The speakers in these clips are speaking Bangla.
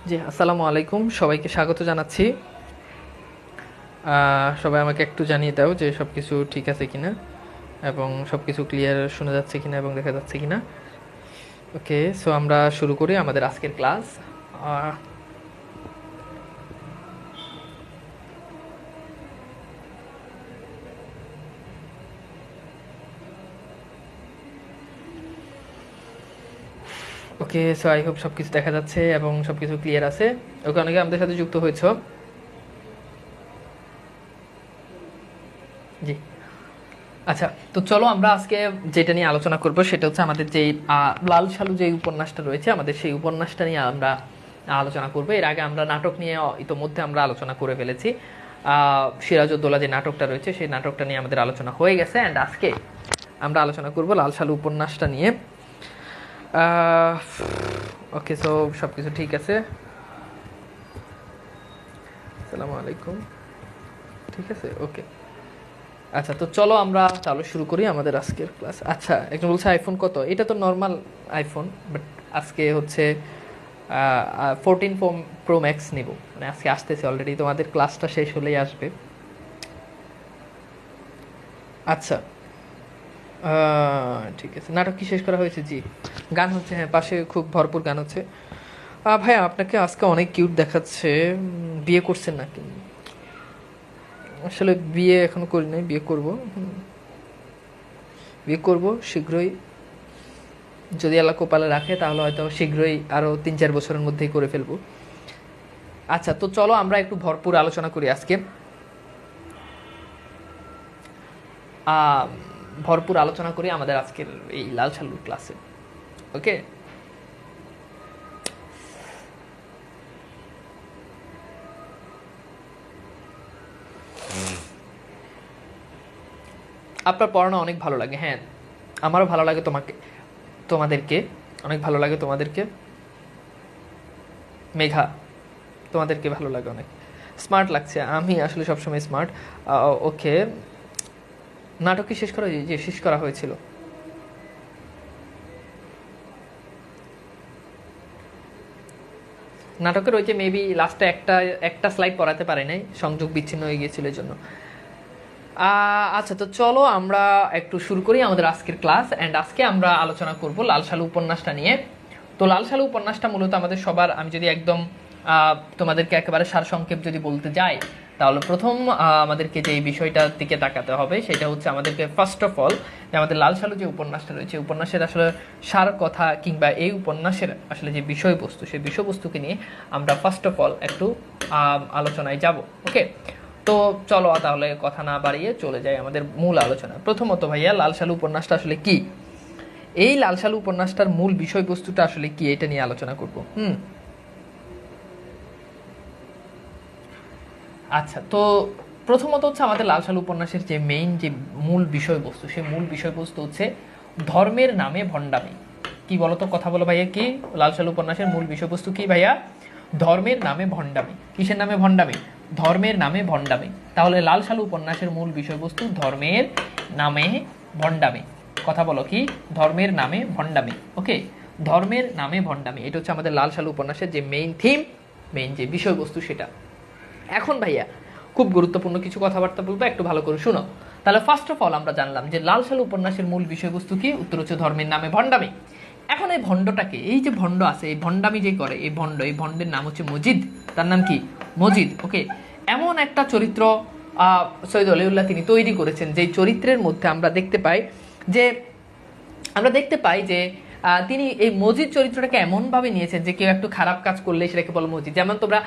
জি, আসসালামু আলাইকুম, সবাইকে স্বাগত জানাচ্ছি। সবাই আমাকে একটু জানিয়ে দাও যে সব কিছু ঠিক আছে কিনা এবং সব কিছু ক্লিয়ার শোনা যাচ্ছে কিনা এবং দেখা যাচ্ছে কিনা। ওকে, সো আমরা শুরু করি আমাদের আজকের class. Okay, so I hope সব কিছু দেখা যাচ্ছে এবং সব কিছু ক্লিয়ার আছে। ওকে, অনেকে আমাদের সাথে যুক্ত হয়েছ। জি, আচ্ছা, তো চলো আমরা আজকে যেটা নিয়ে আলোচনা করব সেটা হচ্ছে আমাদের যে লাল সালু যে উপন্যাসটা রয়েছে, আমাদের সেই উপন্যাসটা নিয়ে আমরা আলোচনা করব। এর আগে আমরা নাটক নিয়ে ইতোমধ্যে আমরা আলোচনা করে ফেলেছি। সিরাজউদ্দৌলা যে নাটকটা রয়েছে সেই নাটকটা নিয়ে আমাদের আলোচনা হয়ে গেছে, অ্যান্ড আজকে আমরা আলোচনা করব লাল সালু উপন্যাসটা নিয়ে। ওকে, সো সব কিছু ঠিক আছে। আসসালামু আলাইকুম, ঠিক আছে, ওকে। আচ্ছা, তো চলো আমরা তাহলে শুরু করি আমাদের আজকের ক্লাস। আচ্ছা, একজন বলছে আইফোন কত? এটা তো নর্মাল আইফোন, বাট আজকে হচ্ছে 14 প্রো ম্যাক্স নিব, মানে আজকে আসতেছে অলরেডি, তোমাদের ক্লাসটা শেষ হলেই আসবে। আচ্ছা, ঠিক আছে। নাটক কি শেষ করা হয়েছে? জি, গান হচ্ছে, হ্যাঁ, পাশে খুব ভরপুর গান হচ্ছে। ভাইয়া, আপনাকে আজকে অনেক কিউট দেখাচ্ছে। বিয়ে করছেন নাকি? আসলে বিয়ে এখনো করি নাই, বিয়ে করব। বিয়ে করব শীঘ্রই, যদি আল্লাহ কপালে রাখে, তাহলে হয়তো শীঘ্রই আরও 3-4 বছরের মধ্যেই করে ফেলবো। আচ্ছা, তো চলো আমরা একটু ভরপুর আলোচনা করি আজকে। ভরপুর আলোচনা করি আমাদের আজকের এই লাল সালুর ক্লাসে। ওকে, আপনার পড়ানো অনেক ভালো লাগে। হ্যাঁ, আমারও ভালো লাগে তোমাদেরকে অনেক ভালো লাগে তোমাদেরকে। মেঘা, তোমাদেরকে ভালো লাগে অনেক, স্মার্ট লাগছে। আমি আসলে সবসময় স্মার্ট। ওকে, নাটক কি শেষ করা হয়েছে? যে শেষ করা হয়েছিল। নাটকের ওই যে মেবি লাস্টে একটা একটা স্লাইড পড়াতে পারে নাই, সংযোগ বিচ্ছিন্ন হয়ে গিয়েছিল এই জন্য। আচ্ছা, তো চলো আমরা একটু শুরু করি আমাদের আজকের ক্লাস, অ্যান্ড আজকে আমরা আলোচনা করব লাল সালু উপন্যাসটা নিয়ে। তো লাল সালু উপন্যাসটা মূলত আমাদের সবার, আমি যদি একদম তোমাদেরকে একেবারে সারসংক্ষেপ যদি বলতে যাই, তাহলে প্রথম আমাদেরকে যে বিষয়টার দিকে তাকাতে হবে সেটা হচ্ছে আমাদেরকে ফার্স্ট অফ অল যে আমাদের লাল সালু যে উপন্যাসটা রয়েছে, উপন্যাসের আসলে সার কথা কিংবা এই উপন্যাসের আসলে যে বিষয়বস্তু, সেই বিষয়বস্তুকে নিয়ে আমরা ফার্স্ট অফ অল একটু আলোচনায় যাব। ওকে, তো চলো তাহলে কথা না বাড়িয়ে চলে যাই আমাদের মূল আলোচনা। প্রথমত ভাইয়া, লাল সালু উপন্যাসটা আসলে কি? এই লাল সালু উপন্যাসটার মূল বিষয়বস্তুটা আসলে কি, এটা নিয়ে আলোচনা করব। আচ্ছা, তো প্রথমত হচ্ছে আমাদের লাল সালু উপন্যাসের যে মেইন যে মূল বিষয়বস্তু, সেই মূল বিষয়বস্তু হচ্ছে ধর্মের নামে ভণ্ডামি। কি বলতো, কথা বলো ভাইয়া, কি লাল সালু উপন্যাসের মূল বিষয়বস্তু কি ভাইয়া? ধর্মের নামে ভণ্ডামি। কিসের নামে ভণ্ডামি? ধর্মের নামে ভণ্ডামি। তাহলে লাল সালু উপন্যাসের মূল বিষয়বস্তু ধর্মের নামে ভণ্ডামি। কথা বলো, কি? ধর্মের নামে ভণ্ডামি। ওকে, ধর্মের নামে ভণ্ডামি, এটা হচ্ছে আমাদের লাল সালু উপন্যাসের যে মেইন থিম, মেইন যে বিষয়বস্তু সেটা। এখন ভাইয়া খুব গুরুত্বপূর্ণ কিছু কথাবার্তা বলবো, একটু ভালো করে শুনো। তাহলে ফার্স্ট অফ অল আমরা জানলাম যে লাল সালু উপন্যাসের মূল বিষয়বস্তু কি? উত্তর হচ্ছে ধর্মের নামে ভণ্ডামি। এখন এই ভণ্ডটাকে, এই যে ভণ্ড আছে, এই ভণ্ডামি যে করে, এই ভণ্ডের নাম হচ্ছে মজিদ। তার নাম কি? মজিদ। ওকে, এমন একটা চরিত্র সৈয়দ অলিউল্লাহ তিনি তৈরি করেছেন, যে চরিত্রের মধ্যে আমরা দেখতে পাই যে তিনি এই মজিদ চরিত্রটাকে এমনভাবে নিয়েছেন যে কেউ একটু খারাপ কাজ করলে সেটাকে বলো মজিদ। যেমন তোমরা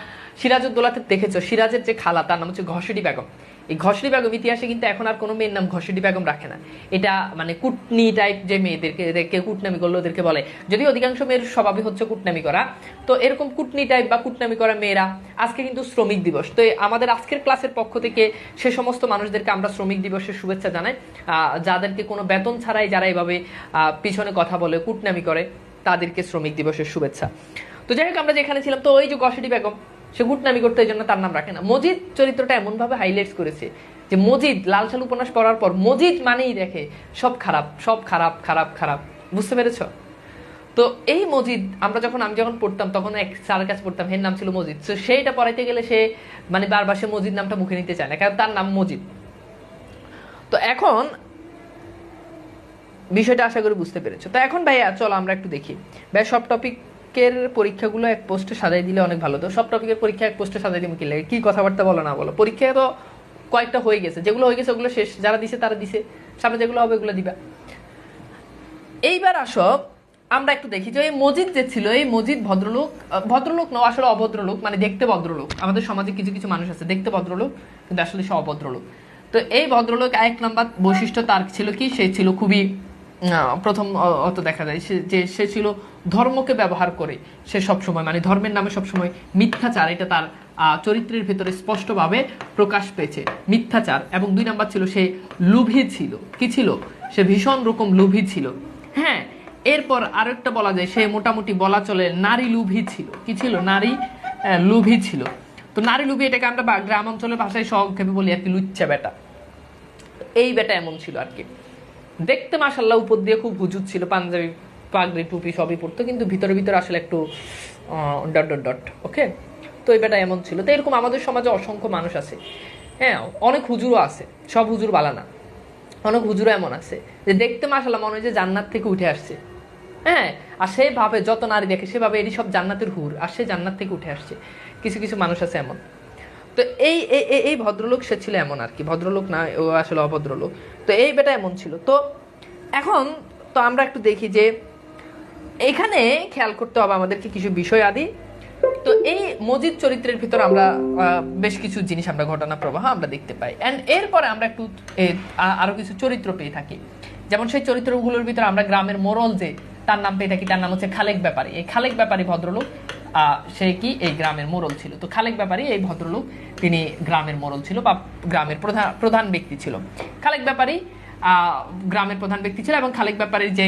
সিরাজউদ্দৌলাতে দেখেছো, সিরাজের যে খালা তার নাম হচ্ছে ঘসেডি বেগম। এই ঘসেডি বেগম ইতিহাসে কিন্তু এখন আর কোনো মেয়ের নাম ঘসেডি বেগম রাখে না। এটা মানে কুটনি টাইপ যে মেয়েদেরকে কুটনামি করলে ওদেরকে বলে, যদিও অধিকাংশ মেয়ের স্বভাবই হচ্ছে কুটনামি করা। তো এরকম কুটনি টাইপ বা কুটনামি করা মেয়েরা, আজকে কিন্তু শ্রমিক দিবস, তো আমাদের আজকের ক্লাসের পক্ষ থেকে সে সমস্ত মানুষদেরকে আমরা শ্রমিক দিবসের শুভেচ্ছা জানাই। যাদেরকে কোনো বেতন ছাড়াই যারা এভাবে পিছনে কথা বলে, কুটনামি করে, তাদেরকে শ্রমিক দিবসের শুভেচ্ছা। তো যাই হোক, আমরা যেখানে ছিলাম, তো ওই যে ঘসেডি বেগম, সে গুটনামি করতে, এই জন্য তার নাম রাখে না। মজিদ চরিত্রটা এমনভাবে হাইলাইটস করেছে যে মজিদ, লাল সালু উপন্যাস পড়ার পর মজিদ মানেই দেখে সব খারাপ, সব খারাপ খারাপ খারাপ। বুঝতে পেরেছ? তো এই মজিদ আমি যখন পড়তাম তখন এক স্যারের কাছে পড়তাম, এর নাম ছিল মজিদ। তো সেইটা পড়াইতে গেলে সে মানে বারবার সে মজিদ নামটা মুখে নিতে চায় না, কারণ তার নাম মজিদ। তো এখন বিষয়টা আশা করি বুঝতে পেরেছো। তো এখন ভাইয়া চলো আমরা একটু দেখি ভাই সব টপিকের পরীক্ষাগুলো এক পোস্টে সাজাই দিলে অনেক ভালো। তো সব টপিকের পরীক্ষা এক পোস্টে সাজাই দিলে কি লাগে, কি কথাবার্তা বলো না বলো, পরীক্ষা তো কয়েকটা হয়ে গেছে, যেগুলো হয়ে গেছে ওগুলো শেষ, যারা দিছে তারা দিছে, সামনে যেগুলো হবে ওগুলো দিবা। এইবার আসো আমরা একটু দেখি যে এই মজিদ যে ছিল, এই মজিদ ভদ্রলোক না, আসলে অভদ্রলোক, মানে দেখতে ভদ্রলোক। আমাদের সমাজে কিছু কিছু মানুষ আছে দেখতে ভদ্রলোক কিন্তু আসলে সে অভদ্রলোক। তো এই ভদ্রলোক এক নাম্বার বৈশিষ্ট্য তার ছিল কি, সে ছিল খুবই প্রথম অত দেখা যায় সে ছিল ধর্মকে ব্যবহার করে সে সবসময় মানে ধর্মের নামে সবসময় মিথ্যাচার, এটা তার চরিত্রের ভেতরে স্পষ্টভাবে প্রকাশ পেয়েছে, মিথ্যাচার। এবং 2 নাম্বার ছিল সে লোভী ছিল। কি ছিল? সে ভীষণ রকম লোভী ছিল। হ্যাঁ, এরপর আরেকটা বলা যায় সে মোটামুটি বলা চলে নারী লোভী ছিল। কি ছিল? নারী লোভী ছিল। তো নারী লোভী এটাকে আমরা গ্রাম অঞ্চলের ভাষায় সংক্ষেপে বলি আর কি লুচ্চা বেটা। এই বেটা এমন ছিল আর কি। দেখতে মাশাআল্লাহ উপর দিয়ে খুব হুজুর ছিল, পাঞ্জাবি পাগড়ি টুপি সবই পরতো, কিন্তু ভিতরে ভিতরে আসলে একটু ডট ডট ডট। ওকে, তো এই বেটা এমন ছিল। তো এরকম আমাদের সমাজে অসংখ্য মানুষ আছে। হ্যাঁ, অনেক হুজুরও আছে, সব হুজুর বালা না, অনেক হুজুরও এমন আছে যে দেখতে মাশাআল্লাহ মনে হয় যে জান্নাত থেকে উঠে আসছে। হ্যাঁ, আর সে ভাবে যত নারী দেখে সে ভাবে এটি সব জান্নাতের হুর, আর সে জান্নাত থেকে উঠে আসছে। কিছু কিছু মানুষ আছে এমন। তো এই এই ভদ্রলোক সে ছিল এমন আর কি, ভদ্রলোক না, ও আসলে অভদ্রলোক। তো এই বেটা এমন ছিল। তো এখন তো আমরা একটু দেখি যে এখানে খেয়াল করতে হবে আমাদেরকে কিছু বিষয় আদি। তো এই মজিদ চরিত্রের ভিতর আমরা বেশ কিছু জিনিস আমরা ঘটনা প্রবাহ আমরা দেখতে পাই। অ্যান্ড এরপরে আমরা একটু আরো কিছু চরিত্র পেয়ে থাকি। যেমন সেই চরিত্রগুলোর ভিতরে আমরা গ্রামের মোড়ল যে তার নাম পেয়ে থাকি, তার নাম হচ্ছে খালেক ব্যাপারী। এই খালেক ব্যাপারী ভদ্রলোক সে কি এই গ্রামের মোড়ল ছিল। তো খালেক ব্যাপারী এই ভদ্রলোক তিনি গ্রামের মোড়ল ছিল বা গ্রামের প্রধান ব্যক্তি ছিল। খালেক ব্যাপারী গ্রামের প্রধান ব্যক্তি ছিল এবং খালেক ব্যাপারীর যে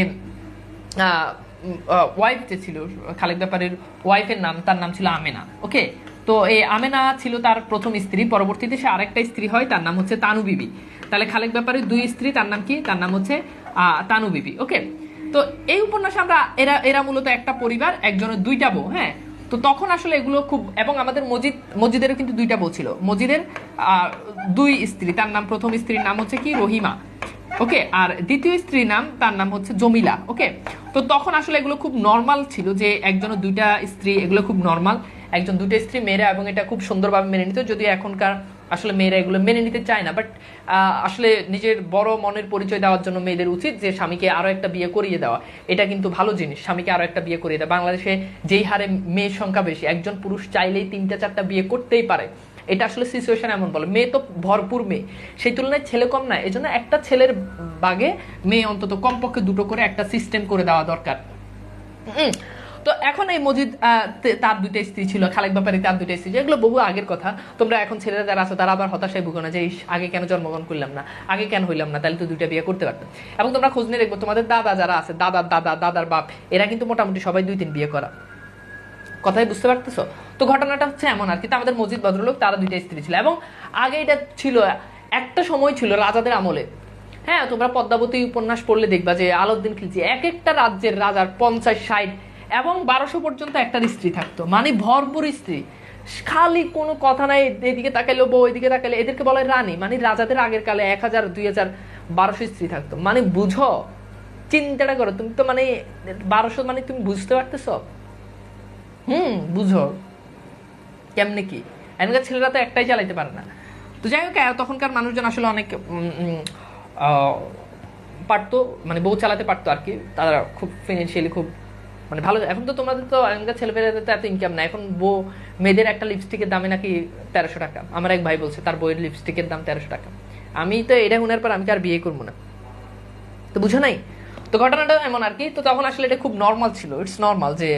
ওয়াইফ যে ছিল, খালেক ব্যাপারীর ওয়াইফের নাম, তার নাম ছিল আমেনা। ওকে, তো এই আমেনা ছিল তার প্রথম স্ত্রী। পরবর্তীতে সে আরেকটা স্ত্রী হয়, তার নাম হচ্ছে তানু বিবি। তাহলে খালেক ব্যাপারীর 2 স্ত্রী, তার নাম কি? তার নাম হচ্ছে তানু বিবি। ওকে, তো এই উপন্যাসে আমরা এরা মূলত একটা পরিবার, একজনের 2টা বউ। হ্যাঁ, তো তখন আসলে এগুলো খুব, এবং আমাদের মজিদেরও কিন্তু 2টা বউ ছিল। মজিদের 2 স্ত্রী, তার নাম প্রথম স্ত্রীর নাম হচ্ছে কি? রহিমা। ওকে, আর দ্বিতীয় স্ত্রীর নাম, তার নাম হচ্ছে জমিলা। ওকে, তো তখন আসলে এগুলো খুব নর্মাল ছিল যে একজনের 2টা স্ত্রী, এগুলো খুব নর্মাল। একজন 2টা স্ত্রী মেয়েরা, এবং এটা খুব সুন্দরভাবে মেনে নিত, যদিও এখনকার আসলে মেয়েরা এগুলো মেনে নিতে চায় না। বাট আসলে নিজের বড় মনের পরিচয় দেওয়ার জন্য মেয়েদের উচিত যে স্বামীকে আরো একটা বিয়ে করিয়ে দেওয়া। এটা কিন্তু ভালো জিনিস, স্বামীকে আরো একটা বিয়ে করিয়ে দেওয়া। বাংলাদেশে যেই হারে মেয়ের সংখ্যা বেশি, একজন পুরুষ চাইলেই 3টা 4টা বিয়ে করতেই পারে। এটা আসলে সিচুয়েশন এমন বলে, মেয়ে তো ভরপুর মেয়ে, সেই তুলনায় ছেলে কম না। এই জন্য একটা ছেলের বাগে মেয়ে অন্তত কমপক্ষে 2টো করে একটা সিস্টেম করে দেওয়া দরকার। তো এখন এই মজিদ তার 2টা স্ত্রী ছিল, খালেক ব্যাপারী তার 2টা স্ত্রী, এগুলো বহু আগের কথা। তোমরা এখন ছেলেরা যারা আছো তারা আবার হতাশায় ভুগো না যে আগে কেন জন্মগ্রহণ করলাম না, আগে কেন হইলাম না, তাহলে তো 2টা বিয়ে করতে পারতাম। এবং তোমরা খোঁজ নিয়ে দেখবো তোমাদের দাদা যারা আছে, দাদার বাপ, এরা কিন্তু মোটামুটি সবাই 2-3 বিয়ে করা। কথাই বুঝতে পারতেছো? তো ঘটনাটা হচ্ছে এমন আর কি। তো আমাদের মজিদ ভদ্রলোক, তারা 2টা স্ত্রী ছিল। এবং আগে এটা ছিল, একটা সময় ছিল রাজাদের আমলে। হ্যাঁ, তোমরা পদ্মাবতী উপন্যাস পড়লে দেখবা যে আলাউদ্দিন খিলজি এক একটা রাজ্যের রাজার 50-60 এবং 1200 পর্যন্ত একটা স্ত্রী থাকতো, মানে ভরপুর স্ত্রী, খালি কোনো কথা নাই। এদিকে তাকাইলে বউ, এদিকে তাকাইলে, এদেরকে বলে রানী। মানে রাজাদের আগের কালে 1000, 2000, 1200 স্ত্রী থাকতো। মানে বুঝো, চিন্তাটা করো তুমি। তো মানে 1200 মানে তুমি বুঝতে পারতেছো? বুঝো কেমনে কি। এখনকার ছেলেরা তো একটাই চালাইতে পারে না। তো যাই হোক, তখনকার মানুষজন আসলে অনেক পারতো, মানে বউ চালাতে পারতো আর কি। তারা খুব ফিনান্সিয়ালি খুব মানে ভালো। এখন তো তোমাদের তো এখনকার ছেলেপেলেদের তো এত ইনকাম না। এখন মেয়েদের একটা লিপস্টিকের দামে নাকি 1300 টাকা। আমার এক ভাই বলছে তার বইয়ের লিপস্টিকের দাম 1300 টাকা। আমি তো এটা শোনার পর আমি আর বিয়ে করবো না। তো বুঝো নাই? তো ঘটনাটা এমন আর কি। তো তখন আসলে এটা খুব নর্মাল ছিল, ইটস নর্মাল যে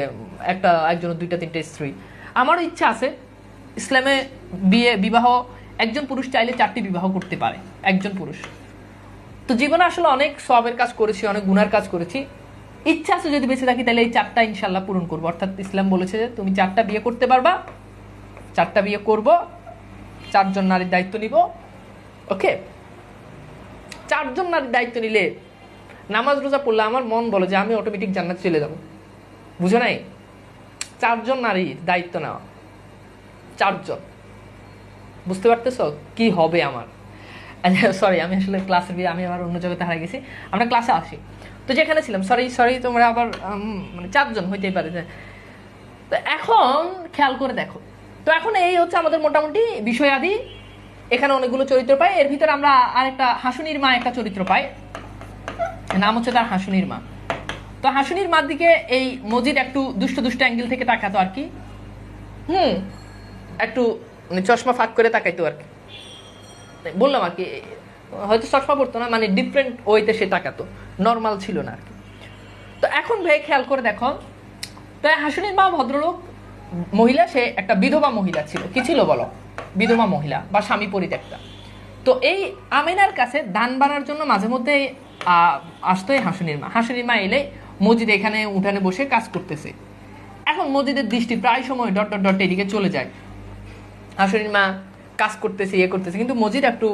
একজনের 2টা-3টা স্ত্রী। আমারও ইচ্ছা আছে ইসলামে বিবাহ, একজন পুরুষ চাইলে 4টি বিবাহ করতে পারে, একজন পুরুষ। তো জীবনে আসলে অনেক সওয়াবের কাজ করেছি, অনেক গুনার কাজ করেছি। ইচ্ছা আছে যদি বেঁচে থাকি তাহলে এই 4টা ইনশাল্লাহ পূরণ করবো। অর্থাৎ ইসলাম বলেছে যে তুমি 4টা বিয়ে করতে পারবা, 4টা বিয়ে করবো, 4 জন নারীর দায়িত্ব নিব। ওকে, 4 জন নারীর দায়িত্ব নিলে, নামাজ রোজা পড়লে আমার মন বলে যে আমি অটোমেটিক জান্নাত চলে যাব। বুঝো নাই? 4 জন নারীর দায়িত্ব নেওয়া, 4 জন। বুঝতে পারতেছ কি হবে আমার? সরি, আমি আসলে ক্লাসে আমি আবার অন্য জগতে হারিয়ে গেছি। আমরা ক্লাসে আসি, তো যেখানে ছিলাম, সরি তোমরা আবার মানে 4 জন হইতেই পারে। তো এখন খেয়াল করে দেখো, তো এখন এই হচ্ছে আমাদের মোটামুটি বিষয়াদি। এখানে অনেকগুলো চরিত্র পাই, এর ভিতরে আমরা আরেকটা হাসুনির মা একটা চরিত্র পাই, নাম হচ্ছে তার হাসুনির মা। তো হাসুনির মার দিকে এই মজিদ একটু দুষ্ট অ্যাঙ্গেল থেকে তাকাতো আর কি, একটু মানে চশমা ফাঁক করে তাকাইতো আর কি, বললাম আর কি, হয়তো চশমা পড়তো না, মানে ডিফারেন্ট ওয়েতে সে তাকাতো, নর্মাল ছিল না আর কি। তো এখন ভাই খেয়াল করে দেখো, তো হাসুনির মা ভদ্রলোক মহিলা, সে একটা বিধবা মহিলা ছিল। কি ছিল বলো? বিধবা মহিলা বা স্বামী পরিত্যক্তা। তো এই আমিনার কাছে ধান বানার জন্য মাঝে মধ্যে আসতো এই হাসুনির মা। হাসুনির মা এলে মসজিদ এখানে উঠানে বসে কাজ করতেছে। এখন মসজিদের দৃষ্টি প্রায় সময় ডট এদিকে চলে যায়। হাসুনির মা কাজ করতেছে, ইয়ে করতেছে, কিন্তু মসজিদ একটু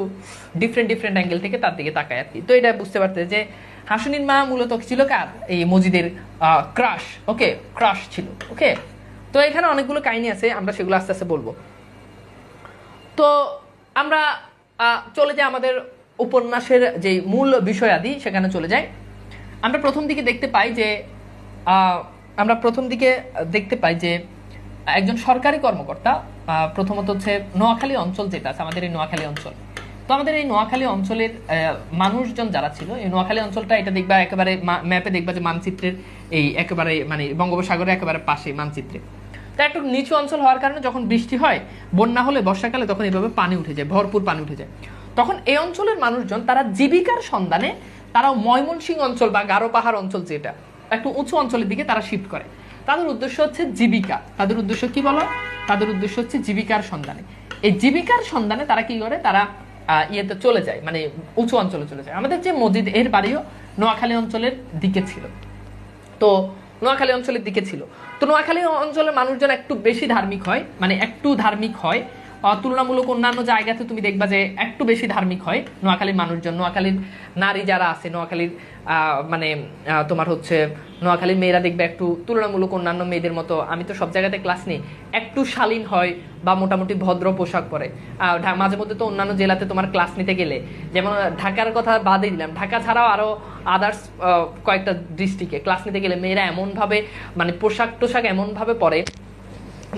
ডিফারেন্ট অ্যাঙ্গেল থেকে তার দিকে তাকায় আর কি। তো এটা বুঝতে পারতেছে যে হাসুনির মা মূলত ছিল কার? এই মসজিদের ক্রাশ। ওকে, ক্রাশ ছিল। ওকে, তো এখানে অনেকগুলো কাহিনী আছে, আমরা সেগুলো আস্তে আস্তে বলবো। তো আমরা চলে যাই আমাদের উপন্যাসের যে মূল বিষয়াদি, সেখানে চলে যাই। আমরা প্রথম দিকে দেখতে পাই যে একজন সরকারি কর্মকর্তা, প্রথমত হচ্ছে নোয়াখালী অঞ্চল যেটা আছে, আমাদের এই নোয়াখালী অঞ্চল। তো আমাদের এই নোয়াখালী অঞ্চলের মানুষজন যারা ছিল, এই নোয়াখালী অঞ্চলটা এটা দেখবা একেবারে ম্যাপে দেখবা যে মানচিত্রের এই একেবারে মানে বঙ্গোপসাগরের একেবারে পাশে মানচিত্রে। তা একটু নিচু অঞ্চল হওয়ার কারণে যখন বৃষ্টি হয়, বন্যা হলে, বর্ষাকালে, তখন এইভাবে পানি উঠে যায়, ভরপুর পানি উঠে যায়। তখন এই অঞ্চলের মানুষজন তারা জীবিকার সন্ধানে তারা ময়মনসিংহ অঞ্চল বা গারো পাহাড় অঞ্চল যেটা একটু উঁচু অঞ্চলের দিকে তারা শিফট করে। তাদের উদ্দেশ্য হচ্ছে জীবিকা। তাদের উদ্দেশ্য কি বলো? তাদের উদ্দেশ্য হচ্ছে জীবিকার সন্ধানে। এই জীবিকার সন্ধানে তারা কি করে? তারা ইয়েতে চলে যায়, মানে উঁচু অঞ্চলে চলে যায়। আমাদের যে মসজিদ, এর বাড়িও নোয়াখালী অঞ্চলের দিকে ছিল। তো নোয়াখালী অঞ্চলের দিকে ছিল। তো নোয়াখালী অঞ্চলের মানুষজন একটু বেশি ধার্মিক হয়, মানে একটু ধার্মিক হয় তুলনামূলক অন্যান্য জায়গাতে তুমি দেখবা যে একটু বেশি ধার্মিক হয় নোয়াখালীর মানুষজন। নোয়াখালীর নারী যারা আছে, নোয়াখালীর মানে তোমার হচ্ছে নোয়াখালীর মেয়েরা দেখবে একটু তুলনামূলক অন্যান্য মেয়েদের মতো, আমি তো সব জায়গাতে ক্লাস নিই, একটু শালীন হয় বা মোটামুটি ভদ্র পোশাক পরে। মাঝে মধ্যে তো অন্যান্য জেলাতে তোমার ক্লাস নিতে গেলে, যেমন ঢাকার কথা বাদে দিলাম, ঢাকা ছাড়াও আরো আদার্স কয়েকটা ডিস্ট্রিক্টে ক্লাস নিতে গেলে মেয়েরা এমনভাবে মানে পোশাক টোশাক এমনভাবে পরে,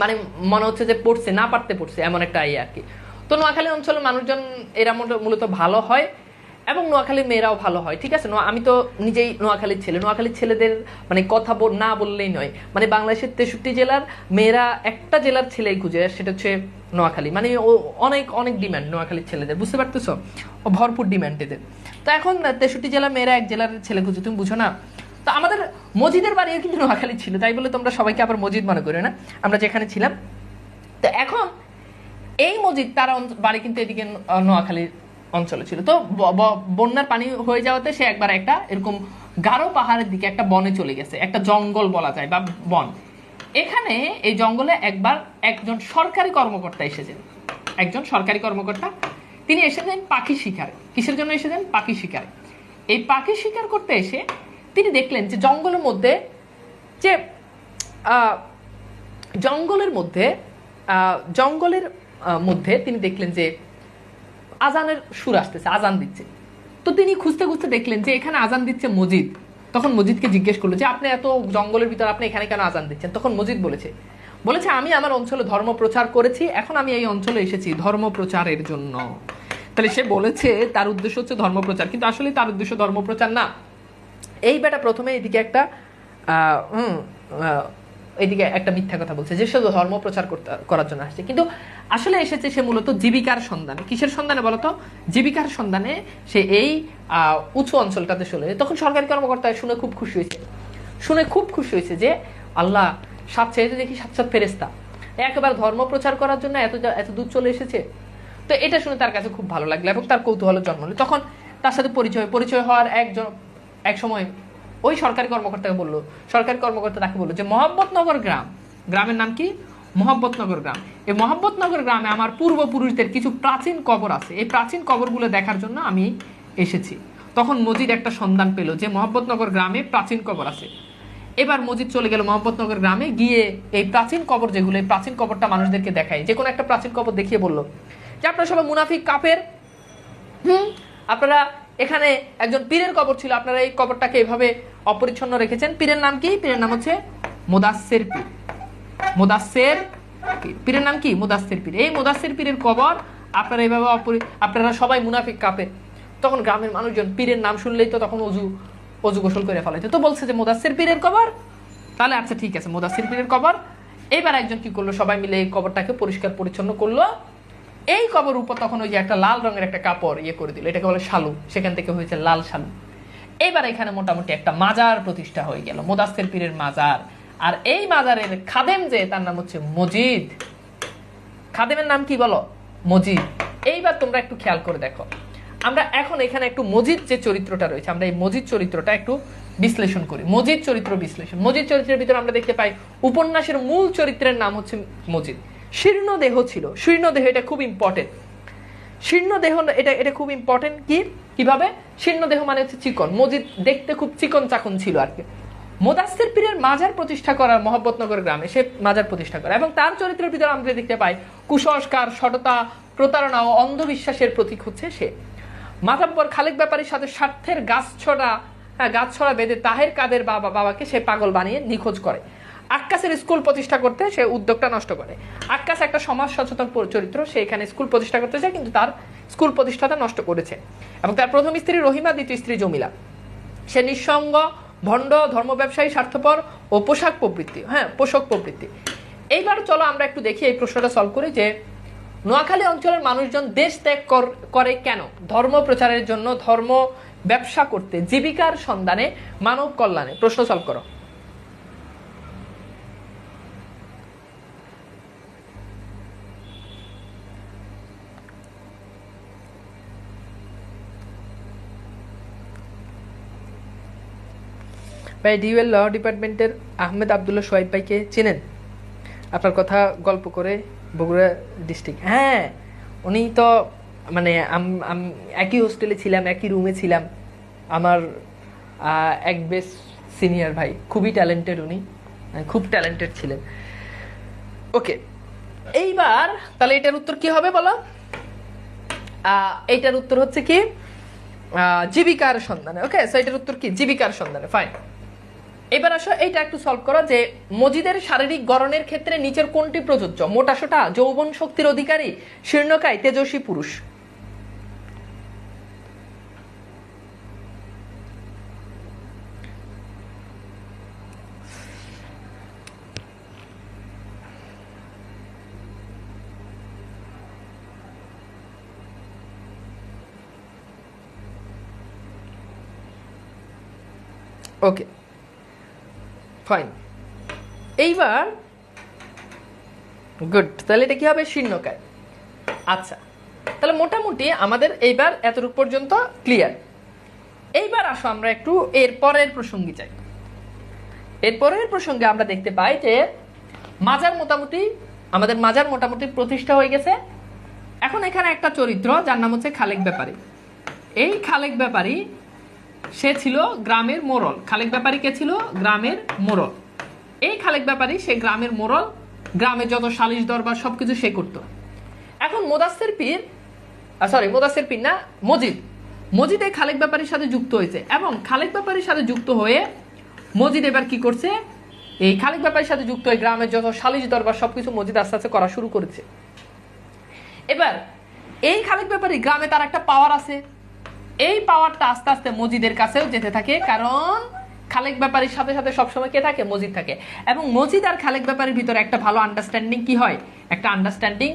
মানে মনে হচ্ছে যে পড়ছে না পারতে পড়ছে, এমন একটা ইয়ে আর কি। তো নোয়াখালী অঞ্চলের মানুষজন এরা মূলত ভালো হয় এবং নোয়াখালীর মেয়েরাও ভালো হয়, ঠিক আছে। আমি তো নিজেই নোয়াখালীর ছেলে। নোয়াখালীর ছেলেদের মানে কথা না বললেই নয়, মানে বাংলাদেশের 63 জেলার মেয়েরা একটা জেলার ছেলেই খুঁজে, সেটা হচ্ছে নোয়াখালী। মানে অনেক অনেক ডিমান্ড নোয়াখালীর ছেলেদের, বুঝতে পারতেছ? ভরপুর ডিমান্ড এদের। তো এখন 63 জেলার মেয়েরা এক জেলার ছেলে খুঁজে, তুমি বুঝো না? তো আমাদের মসজিদের বাড়িও কিন্তু নোয়াখালী ছিল, তাই বলে তোমরা সবাইকে আবার মসজিদ মনে করো না, আমরা যেখানে ছিলাম। তো এখন এই মসজিদ তার বাড়ি কিন্তু এদিকে নোয়াখালীর অঞ্চলে ছিল। তো বন্যার পানি হয়ে যাওয়াতে সে একবার একটা এরকম গারো পাহাড়ের দিকে একটা বনে চলে গেছে, একটা জঙ্গল বলা যায় বা বন। এখানে এই জঙ্গলে একবার একজন সরকারি কর্মকর্তা এসেছেন। একজন সরকারি কর্মকর্তা তিনি এসেছেন পাখি শিকারে। কিসের জন্য এসেছেন? পাখি শিকারে। এই পাখি শিকার করতে এসে তিনি দেখলেন যে জঙ্গলের মধ্যে তিনি দেখলেন যে আজানের সুর আসতেছে, আজান দিচ্ছে। তো তিনি খুঁজতে খুঁজতে দেখলেন যে এখানে আজান দিচ্ছে মসজিদ। তখন মসজিদকে জিজ্ঞেস করলো যে আপনি এত জঙ্গলের ভিতর আপনি এখানে কেন আজান দিচ্ছেন? তখন মসজিদ বলেছে আমি আমার অঞ্চলে ধর্ম প্রচার করেছি, এখন আমি এই অঞ্চলে এসেছি ধর্ম প্রচারের জন্য। তাহলে সে বলেছে তার উদ্দেশ্য হচ্ছে ধর্ম প্রচার, কিন্তু আসলে তার উদ্দেশ্য ধর্ম প্রচার না। এই বেটা প্রথমে এদিকে একটা মিথ্যা কথা বলছে যে সে ধর্ম প্রচার করার জন্য আসছে, কিন্তু আসলে এসেছে সে মূলত জীবিকার সন্ধানে। কিসের সন্ধানে বলতো? জীবিকার সন্ধানে সে এই উঁচু অঞ্চলটাতে চলে। তখন সরকারি কর্মকর্তা শুনে খুব খুশি হয়েছে যে আল্লাহ, সাত চাইতে দেখি সাত ফেরেস্তা একেবারে ধর্ম প্রচার করার জন্য এত দূর চলে এসেছে। তো এটা শুনে তার কাছে খুব ভালো লাগলো এবং তার কৌতূহল জন্ম নিল। তখন তার সাথে পরিচয় হওয়ার এক সময় ওই সরকারি কর্মকর্তাকে বললো, সরকারি কর্মকর্তা তাকে বললো যে মোহাম্মদনগর গ্রামের নাম কি? মোহাম্মদনগর গ্রাম। এই মোহাম্মদনগর গ্রামে আমার পূর্বপুরুষদের কিছু প্রাচীন কবর আছে, এই প্রাচীন কবরগুলো দেখার জন্য আমি এসেছি। তখন মজিদ একটা সন্ধান পেল যে মোহাম্মদনগর গ্রামে প্রাচীন কবর আছে। এবার মজিদ চলে গেল মোহাম্মদনগর গ্রামে, গিয়ে এই প্রাচীন কবর যেগুলো, এই প্রাচীন কবরটা মানুষদেরকে দেখায়, যে কোনো একটা প্রাচীন কবর দেখিয়ে বলল যে আপনারা সবাই মুনাফিক কাফের, আপনারা এখানে একজন পীরের কবর ছিল, আপনারা এই কবরটাকে এভাবে অপরিচ্ছন্ন রেখেছেন। পীরের নাম কি? পীরের নাম হচ্ছে মুদাসসির পীর। মুদাসসির পীরের নাম কি? মুদাসসির পীর। এই মুদাসসির পীরের কবর আপনারা এইভাবে আপনারা সবাই মুনাফিক কাফের। তখন গ্রামের মানুষজন পীরের নাম শুনলেই তো তখন অজু গোসল করে ফেলাইতো, তো বলছে যে মুদাসসির পীরের কবর, তাহলে আচ্ছা ঠিক আছে মুদাসসির পীরের কবর। এবার একজন কি করলো, সবাই মিলে এই কবরটাকে পরিষ্কার পরিচ্ছন্ন করলো। এই কবর উপর তখন ওই যে একটা লাল রঙের একটা কাপড় করে দিল, এটাকে বলে শালু, সেখান থেকে হয়েছে লাল শালু। এবার এখানে মোটামুটি একটা মাজার প্রতিষ্ঠা হয়ে গেল, মুদাসসির পীরের মাজার। আর এই মাজারের খাদেম যে, তার নাম হচ্ছে মজিদ। খাদেমের নাম কি বলো? মজিদ। এইবার তোমরা একটু খেয়াল করে দেখো, আমরা এখন এখানে একটু মজিদ যে চরিত্রটা রয়েছে, আমরা এই মজিদ চরিত্রটা একটু বিশ্লেষণ করি। মজিদ চরিত্র বিশ্লেষণ। মজিদ চরিত্রের ভিতরে আমরা দেখতে পাই উপন্যাসের মূল চরিত্রের নাম হচ্ছে মজিদ। শীর্ণ দেহ ছিল, শীর্ণ দেহ, এটা খুব ইম্পর্টেন্ট। শীর্ণ দেহ এটা খুব ইম্পর্টেন্ট। কিভাবে? শীর্ণ দেহ মানে হচ্ছে চিকন। মজিদ দেখতে খুব চিকন চাকন ছিল আর কি। মুদাসসির পীরের মাজার প্রতিষ্ঠা করার মোহাম্মদনগর গ্রামে সে মাজার প্রতিষ্ঠা করে, এবং তার চরিত্রের ভিতরে আমরা দেখতে পাই কুসংস্কার, সততা, প্রতারণা ও অন্ধবিশ্বাসের প্রতীক হচ্ছে সে। মাথাব্বর খালেক ব্যাপারীর সাথে স্বার্থের গাছছড়া বেঁধে তাহের কাদের বাবাকে সে পাগল বানিয়ে নিখোঁজ করে। আক্কাসের স্কুল প্রতিষ্ঠা করতে সে উদ্যোগটা নষ্ট করে। আক্কাস একটা সমাজ সচেতন চরিত্র, সে এখানে স্কুল প্রতিষ্ঠা করতে চায় কিন্তু তার স্কুল প্রতিষ্ঠাটা নষ্ট করেছে। এবং তার প্রথম স্ত্রী রহিমা, দ্বিতীয় স্ত্রী জমিলা। সে নিঃসঙ্গ, ভণ্ড, ধর্ম ব্যবসায়ী, স্বার্থপর ও পোশাক প্রবৃত্তি। এইবার চলো আমরা একটু দেখি, এই প্রশ্নটা সলভ করি যে নোয়াখালী অঞ্চলের মানুষজন দেশ ত্যাগ করে কেন? ধর্ম প্রচারের জন্য, ধর্ম ব্যবসা করতে, জীবিকার সন্ধানে, মানব কল্যাণে। প্রশ্ন সলভ করো। ভাই ডিউএল ল ডিপার্টমেন্টের আহমেদ আবদুল্লাহ সোহাইব ভাইকে চেনেন? আপনার কথা গল্প করে বগুড়া ডিস্ট্রিক্ট। হ্যাঁ, উনি তো মানে একই হোস্টেলে ছিলাম, একই রুমে ছিলাম। আমার এক বেশ সিনিয়র ভাই, খুবই ট্যালেন্টেড, উনি খুব ট্যালেন্টেড ছিলেন। ওকে, এইবার তাহলে এটার উত্তর কি হবে বলো? এইটার উত্তর হচ্ছে কি? জীবিকার সন্ধানে। ওকে, সো এটার উত্তর কি? জীবিকার সন্ধানে। ফাইন। এবার আসো এইটা একটু সলভ করো যে মজিদের শারীরিক গড়নের ক্ষেত্রে নিচের কোনটি প্রযোজ্য? মোটাসোটা, যৌবন শক্তির অধিকারী, শীর্ণকায়, তেজস্বী পুরুষ। Okay fine. এইবার গুড, তাহলে এটা কি হবে? শীর্ণকায়। আচ্ছা, তাহলে মোটামুটি আমাদের এইবার এতটুকু পর্যন্ত ক্লিয়ার। এইবার আসো আমরা একটু এর পরের প্রসঙ্গে যাই। এর পরের প্রসঙ্গে আমরা দেখতে পাই যে আমাদের মাজার মোটামুটি প্রতিষ্ঠা হয়ে গেছে। এখন এখানে একটা চরিত্র যার নাম হচ্ছে খালেক ব্যাপারী। এই খালেক ব্যাপারী সে ছিল গ্রামের মোড়ল। খালেক ব্যাপারী কে ছিল? গ্রামের মোড়ল। এই খালেক ব্যাপারী সে গ্রামের মোড়ল, গ্রামে যত সালিশ দরবার সবকিছু সে করতো। এখন মুদাসসির পীর না, মজিদ এই খালেক ব্যাপারীর সাথে যুক্ত হয়েছে, এবং খালেক ব্যাপারীর সাথে যুক্ত হয়ে মজিদ এবার কি করছে? এই খালেক ব্যাপারীর সাথে যুক্ত হয়ে গ্রামের যত সালিশ দরবার সবকিছু মজিদ আস্তে আস্তে করা শুরু করেছে। এবার এই খালেক ব্যাপারী গ্রামে তার একটা পাওয়ার আছে, এই পাওয়ারটা আস্তে আস্তে মজিদের কাছেও যেতে থাকে, কারণ খালেক ব্যাপারীর সাথে সাথে সবসময় কে থাকে? মজিদ থাকে। এবং মজিদ আর খালেক ব্যাপারীর ভিতরে একটা ভালো আন্ডারস্ট্যান্ডিং কি হয়? একটা আন্ডারস্ট্যান্ডিং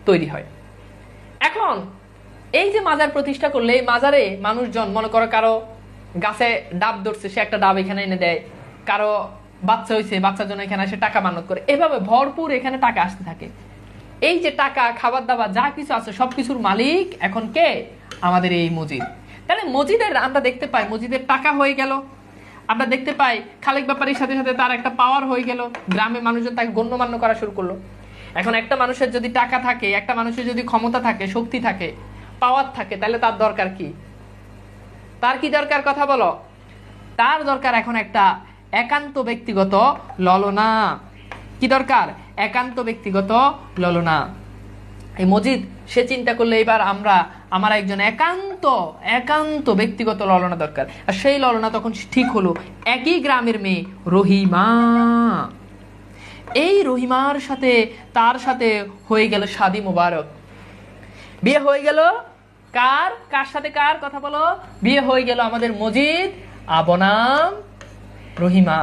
তৈরি হয়। এখন এই যে মাজার প্রতিষ্ঠা করলে, এই মাজারে মানুষজন মনে করো কারো গাছে ডাব ধরছে, সে একটা ডাব এখানে এনে দেয়, কারো বাচ্চা হয়েছে, বাচ্চার জন্য এখানে এসে টাকা মানত করে, এভাবে ভরপুর এখানে টাকা আসতে থাকে। এই যে টাকা, খাবার দাবার যা কিছু আছে সবকিছুর মালিক এখন কে? আমাদের এই মজিদ। তাহলে মজিদের আমরা দেখতে পাই মজিদের টাকা হয়ে গেল, আমরা দেখতে পাই খালেক ব্যাপারীর সাথে সাথে তার একটা পাওয়ার হয়ে গেল, গ্রামের মানুষজন তাকে গণ্যমান্য করা শুরু করলো। এখন একটা মানুষের যদি টাকা থাকে, একটা মানুষের যদি ক্ষমতা থাকে, শক্তি থাকে, পাওয়ার থাকে, তাহলে তার দরকার কি? তার কি দরকার কথা বলো? তার দরকার এখন একটা একান্ত ব্যক্তিগত ললনা। কি দরকার? একান্ত ব্যক্তিগত ললনা। এই মজিদ সে চিন্তা করলে এবার আমার একজন একান্ত ব্যক্তিগত ললনা দরকার। আর সেই ললনা তখন ঠিক হলো একই গ্রামের মেয়ে রহিমা। এই রহিমার সাথে তার সাথে হয়ে গেল শাদি মোবারক। বিয়ে হয়ে গেল কার সাথে? কার কথা বলো? বিয়ে হয়ে গেল আমাদের মজিদ বনাম রহিমা।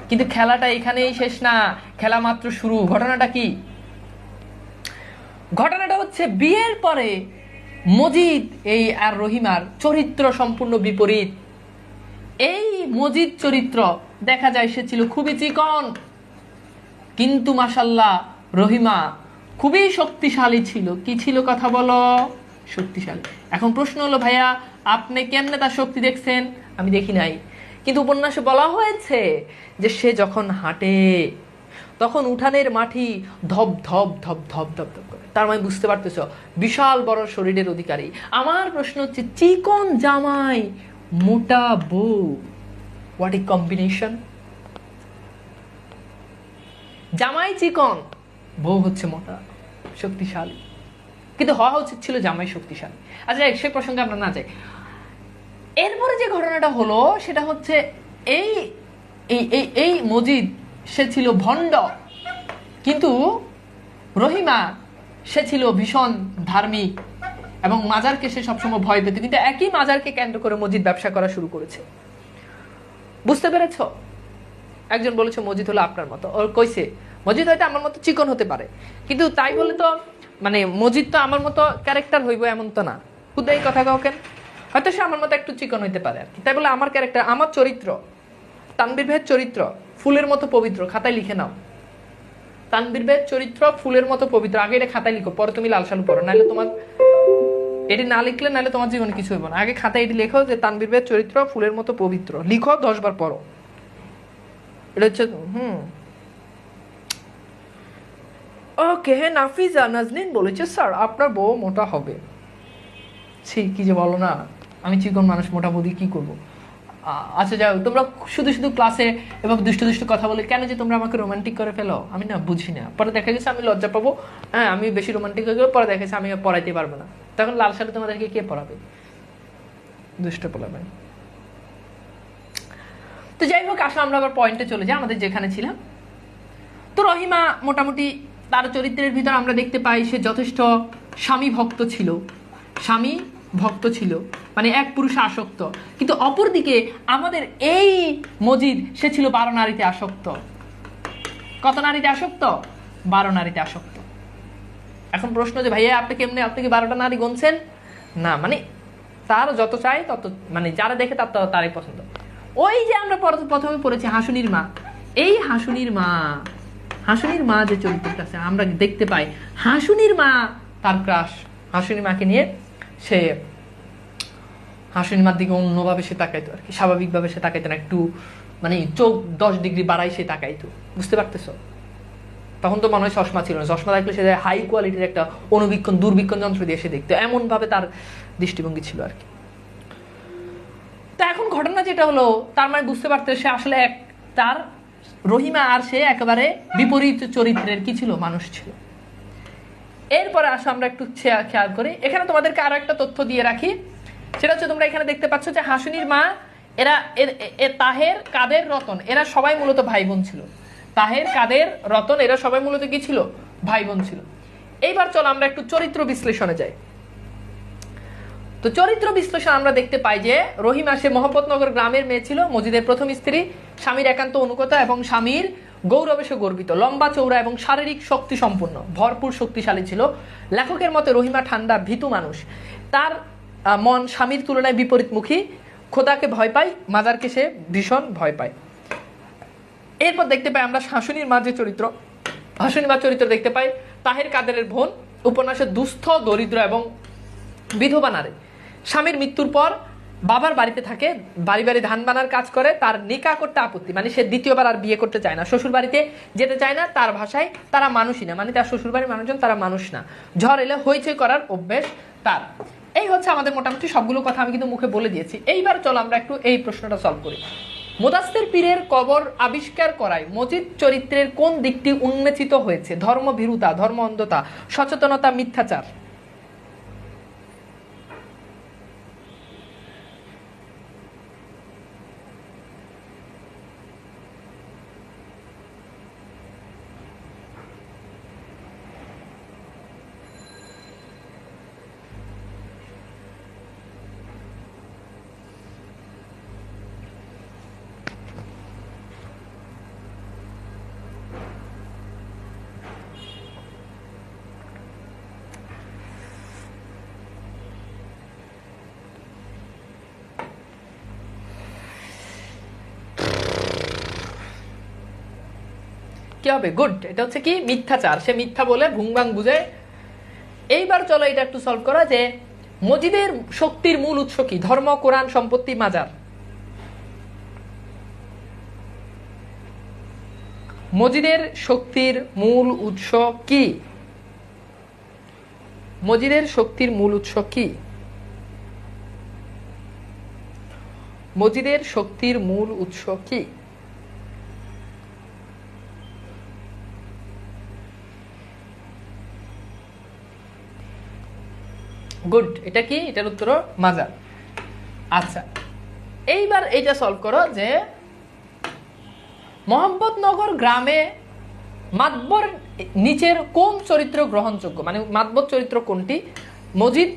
কিন্তু খেলাটা এখানেই শেষ না, খেলা মাত্র শুরু। ঘটনাটা কি? ঘটনাটা হচ্ছে বিয়ের পরে মজিদ আর রহিমার চরিত্র সম্পূর্ণ বিপরীত। এই মজিদ চরিত্র দেখা যায় সে ছিল খুবই চিকন, কিন্তু মাশাল্লাহ রহিমা খুবই শক্তিশালী ছিল। কি ছিল কথা বলো? শক্তিশালী। এখন প্রশ্ন হলো ভাইয়া আপনি কেমনে তার শক্তি দেখছেন? আমি দেখি নাই, কিন্তু উপন্যাসে বলা হয়েছে যে সে যখন হাঁটে তখন উঠানের মাটি ধপ ধপ ধপ ধপ ধপ ধপ করে। তার মানে বুঝতে পারতেছ বিশাল বড় শরীরের অধিকারী। আমার প্রশ্ন হচ্ছে চিকন জামাই মোটা বউ, হোয়াট এ কম্বিনেশন! জামাই চিকন, বউ হচ্ছে মোটা, শক্তিশালী। কিন্তু হওয়া উচিত ছিল জামাই শক্তিশালী। আচ্ছা সে প্রসঙ্গে আমরা না যাই। এরপরে যে ঘটনাটা হলো সেটা হচ্ছে এই এই মজিদ সে ছিল ভণ্ড, কিন্তু রহিমা সে ছিল ভীষণ ধার্মিক এবং মাজারকে সে সবসময় ভয় পেত। কিন্তু একই মাজারকে কেন্দ্র করে মজিদ ব্যবসা করা শুরু করেছে। বুঝতে পেরেছ? একজন বলেছে মজিদ হলো আপনার মতো। ওর কইছে মজিদ হয়তো আমার মতো চিকন হতে পারে, কিন্তু তাই বলে তো মানে মজিদ তো আমার মতো ক্যারেক্টার হইব এমন তো না। খুদ এই কথা কাউ কেন? হয়তো সে আমার মতো একটু চিকন হইতে পারে আর কি। তাই বলে আমার ক্যারেক্টার, আমার চরিত্র, তানবীর ভাইয়ের চরিত্র ফুলের মতো পবিত্র। খাতায় লিখে নাও, তানবীর ভাইয়ের চরিত্র ফুলের মতো পবিত্র। আগে এটা খাতায় লিখো, পরে তুমি লাল সালু পড়ো, নাহলে তোমার এটি না লিখলে নাহলে তোমার জীবনে কিছু হইব না। আগে খাতায় এটি লেখো যে তানবীর ভাইয়ের চরিত্র ফুলের মতো পবিত্র, লিখো 10 বার পড়ো। এটা হচ্ছে ওকে। নাফিজা নাজনীন বলেছে স্যার আপনার বউ মোটা হবে। কি যে বলো না, আমি চিকন মানুষ, মোটা বৌদি কি করবো? আচ্ছা যাও, তোমরা শুধু শুধু ক্লাসে এবং দুষ্টু দুষ্টু কথা বলে কেন যে তোমরা আমাকে রোমান্টিক করে ফেলো, আমি না বুঝি না। পরে দেখা গেছে আমি লজ্জা পাবো, হ্যাঁ আমি বেশি রোমান্টিক হয়ে গেলে পরে দেখা গেছে আমি পড়াইতে পারবো না। তখন লাল সাথে তোমাদেরকে কে পড়াবে? দুষ্ট পড়াবে। তো যাই হোক, আসলে আমরা আবার পয়েন্টে চলে যাই, আমাদের যেখানে ছিলাম। তো রহিমা মোটামুটি তার চরিত্রের ভিতর আমরা দেখতে পাই সে যথেষ্ট স্বামী ভক্ত ছিল, মানে এক পুরুষে আসক্ত। কিন্তু অপরদিকে আমাদের এই মজিদ সে ছিল 12 নারীতে আসক্ত। কত নারীতে আসক্ত? 12 নারীতে আসক্ত। এখন প্রশ্ন যে ভাইয়া আপনি কেমনে, আপনি কি 12টা নারী গুনছেন? না, মানে তার যত চাই তত, মানে যারা দেখে তারই পছন্দ। ওই যে আমরা প্রথমে পড়েছি হাসুনির মা, এই হাসুনির মা যে চরিত্রটা আছে আমরা দেখতে পাই, হাসুনির মা তার ক্রাশ। হাসুনির মাকে নিয়ে সে হাসুনির মার দিকে অন্যভাবে সে তাকাইতো আর কি, স্বাভাবিকভাবে সে তাকাইতো না, একটু মানে চোখ 10 ডিগ্রি বাড়াই সে তাকাইতো। বুঝতে পারতেছ? তখন তো মনে হয় চশমা ছিল না, চশমা থাকলে সে হাই কোয়ালিটির একটা দূরবীক্ষণ যন্ত্র দিয়ে সে দেখতো, এমন ভাবে তার দৃষ্টিভঙ্গি ছিল আর কি। তা এখন ঘটনা যেটা হলো, তার মানে বুঝতে পারতে সে আসলে তার রহিমা আর সে একেবারে বিপরীত চরিত্রের কি ছিল, মানুষ ছিল। এরপরে আসো আমরা একটু খেয়াল করি, এখানে তোমাদেরকে আরো একটা তথ্য দিয়ে রাখি। সেটা হচ্ছে তোমরা এখানে দেখতে পাচ্ছ যে হাসুনির মা, তাহের, কাদের, রতন, এরা সবাই মূলত ভাই বোন ছিল। তাহের, কাদের, রতন এরা সবাই মূলত কি ছিল, ভাই বোন ছিল। এইবার চলো আমরা একটু চরিত্র বিশ্লেষণে যাই। তো চরিত্র বিশ্লেষণ আমরা দেখতে পাই যে রহিমা সে মোহাম্মদনগর গ্রামের মেয়ে ছিল, মজিদের প্রথম স্ত্রী, স্বামীর একান্ত অনুগতা এবং স্বামীর গৌরবে সে গর্বিত, লম্বা চৌড়া এবং শারীরিক শক্তি সম্পন্ন, ভরপুর শক্তিশালী ছিল। লেখকের মতে রহিমা ঠান্ডা ভীতু মানুষ, তার মন স্বামীর তুলনায় বিপরীতমুখী, খোদাকে ভয় পায়, মাজারকে সে ভীষণ ভয় পায়। এরপর দেখতে পাই আমরা হাসুনির মা যে চরিত্র, হাসুনির মা চরিত্র দেখতে পাই তাহের কাদেরের বোন, উপন্যাসে দুস্থ, দরিদ্র এবং বিধবা নারী। স্বামীর মৃত্যুর পর বাবার বাড়িতে থাকে, বাড়ি বাড়ি ধান বানার কাজ করে। তার নিকাহ করতে আপত্তি, মানে সে দ্বিতীয়বার আর বিয়ে করতে চায় না, শ্বশুর বাড়িতে যেতে চায় না। তার ভাষায় তারা মানুষই না, মানে তার শ্বশুর বাড়ির মানুষজন তারা মানুষ না। ঝড় এলে হইচই করার অভ্যেস তার। এই হচ্ছে আমাদের মোটামুটি সবগুলো কথা আমি কিন্তু মুখে বলে দিয়েছি। এইবার চলো আমরা একটু এই প্রশ্নটা সলভ করি। মুদাস্সির পীরের কবর আবিষ্কার করায় মজিদ চরিত্রের কোন দিকটি উন্মেচিত হয়েছে? ধর্মভীরুতা, ধর্ম অন্ধতা, সচেতনতা, মিথ্যাচার। কি হবে? গুড। এটা হচ্ছে কি? মিথ্যাচার। সে মিথ্যা বলে ভুংবাং বুঝে। এইবার চলো এটা একটু সলভ করা, যে মজিদের শক্তির মূল উৎস কি? ধর্ম, কোরআন, সম্পত্তি, মাজার। মজিদের শক্তির মূল উৎস কি? মজিদের শক্তির মূল উৎস কি? মজিদের শক্তির মূল উৎস কি? গুড। এটা কি? এটার উত্তর মাজার। আচ্ছা, এইবার এইটা সলভ করো যে মোহাম্মদনগর গ্রামে মাতবর নিচের কোন চরিত্র গ্রহণযোগ্য? মানে মাতবর চরিত্র কোনটি? মজিদ,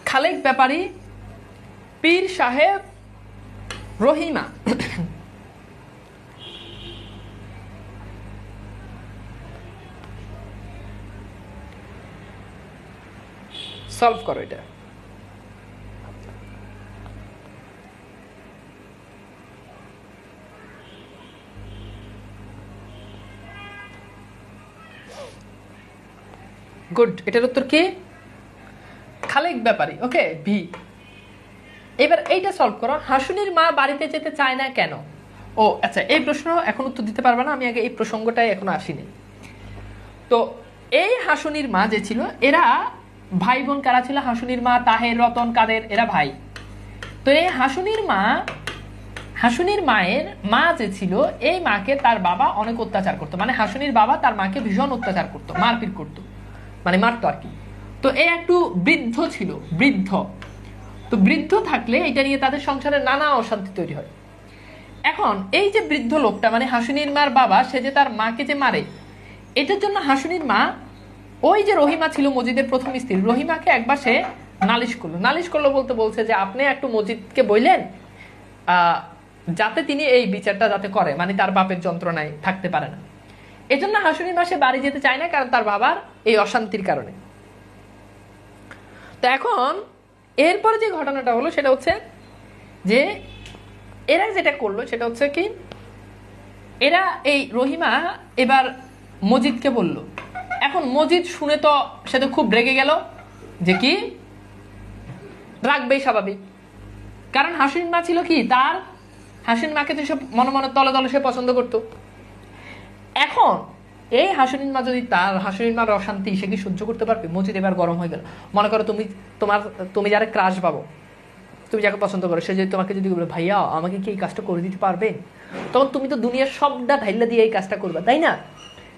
খালেক ব্যাপারী, পীর সাহেব, রহিমা। সলভ করো এটা। গুড। এটার উত্তর কি? খালেক ব্যাপারী। ওকে, ভি। এবার এইটা সলভ করো। হাসুনির মা বাড়িতে যেতে চায় না কেন? ও আচ্ছা, এই প্রশ্ন এখন উত্তর দিতে পারবে না, আমি আগে এই প্রসঙ্গটাই এখনো আসিনি। তো এই হাসুনির মা যে ছিল, এরা ভাই বোন কারা ছিল? হাসুনির মা, তাহের, রতন, কাদের, এরা ভাই। তো এই হাসুনির মায়ের মা যে ছিল, এই মাকে তার বাবা অনেক অত্যাচার করতো। মানে হাসুনির বাবা তার মাকে ভীষণ অত্যাচার করতো, মারপিট করতো, মানে মারতো আর কি। তো এই একটু বৃদ্ধ ছিল, বৃদ্ধ। তো বৃদ্ধ থাকলে এটা নিয়ে তাদের সংসারে নানা অশান্তি তৈরি হয়। এখন এই যে বৃদ্ধ লোকটা, মানে হাসুনির মার বাবা, সে যে তার মাকে যে মারে, এটার জন্য হাসুনির মা ওই যে রহিমা ছিল মজিদের প্রথম স্ত্রী, রহিমাকে একবার সে নালিশ করলো। নালিশ করলো বলতে বলছে যে আপনি একটু মজিদকে বললেন যাতে তিনি এই বিচারটা যাতে করে, মানে তার বাপের যন্ত্রণায় থাকতে পারে না। এজন্য হাসুনির মা সে বাড়ি যেতে চায় না, কারণ তার বাবার এই অশান্তির কারণে। তো এখন এরপরে যে ঘটনাটা হলো সেটা হচ্ছে যে এরা যেটা করলো সেটা হচ্ছে কি, এরা এই রহিমা এবার মজিদকে বলল। এখন মজিদ শুনে তো সে তো খুব রেগে গেল, যে কি রাখবেই স্বাভাবিক, কারণ হাসিন মা ছিল কি তার, হাসিন মাকে তো সব মনে মনে তলে তলে সে পছন্দ করতো। এখন এই হাসিন মা যদি তার হাসিন মার অশান্তি সে কি সহ্য করতে পারবে? মজিদ এবার গরম হয়ে গেল। মনে করো তুমি যারা ক্রাশ পাবো, তুমি যাকে পছন্দ করো, সে যদি তোমাকে যদি বলে ভাইয়া আমাকে কি এই কাজটা করে দিতে পারবে, তখন তুমি তো দুনিয়ার সবটা ঢাইলা দিয়ে এই কাজটা করবে, তাই না?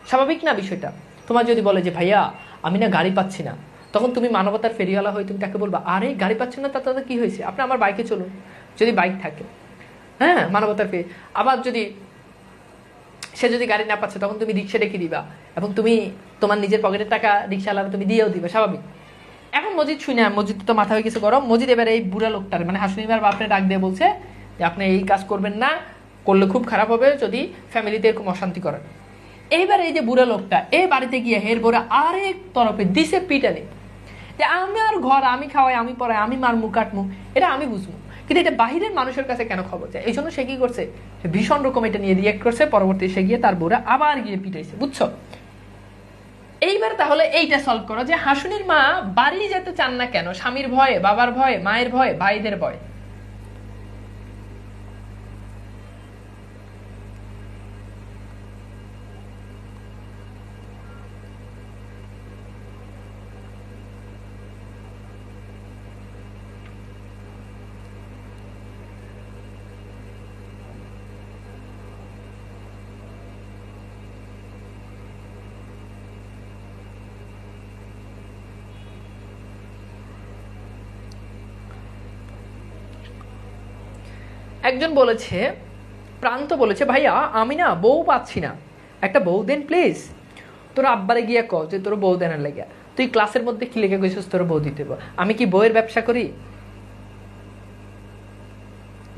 স্বাভাবিক না বিষয়টা? তোমার যদি বলে যে ভাইয়া আমি না গাড়ি পাচ্ছি না, তখন তুমি মানবতার ফেরিওয়ালা হয়ে তুমি তাকে বলবা আরে গাড়ি পাচ্ছেন না তাতে কি হয়েছে, আপনি আমার বাইকে চলুন, যদি বাইক থাকে। হ্যাঁ, মানবতার ফেরি। আবার যদি সে যদি গাড়ি না পাচ্ছে, তখন তুমি রিক্সা ডেকে দিবা এবং তুমি তোমার নিজের পকেটের টাকা রিক্সাওয়ালা তুমি দিয়েও দিবে, স্বাভাবিক। এখন মজিদ শুনে, মজিদ তো মাথা হয়ে গেছে গরম। মজিদ এবার এই বুড়া লোকটার মানে হাসনিমার বাপরে ডাক দিয়ে বলছে যে আপনি এই কাজ করবেন না, করলে খুব খারাপ হবে যদি ফ্যামিলিতে এরকম অশান্তি করেন। এইবার এই যে বুড়া লোকটা এই বাড়িতে গিয়ে হের বোরা আরেক তরফে দিছে পিটানি, যে আমার ঘর আমি খাওয়াই, আমি পড়াই, আমি মারমু কাটমু, এটা আমি বুঝবো, কিন্তু এটা বাহিরের মানুষের কাছে কেন খবর যায়? এই জন্য সে কি করছে, ভীষণ রকম এটা নিয়ে রিয়েক্ট করছে। পরবর্তী সে গিয়ে তার বোরা আবার গিয়ে পিটাইছে, বুঝছো? এইবার তাহলে এইটা সলভ করো যে হাসুনির মা বাড়ি যেতে চান না কেন? স্বামীর ভয়ে, বাবার ভয়ে, মায়ের ভয়ে, ভাইদের ভয়ে। একজন বলেছে, প্রান্ত বলেছে, ভাইয়া আমি না বউ পাচ্ছি না, একটা বউ দেন প্লিজ। তোর আব্বারে গিয়া কও যে তোর বউ দেনার লেগে, তুই ক্লাসের মধ্যে কি লেগে গেছিস তোর বউ দিতে। আমি কি বউয়ের ব্যবসা করি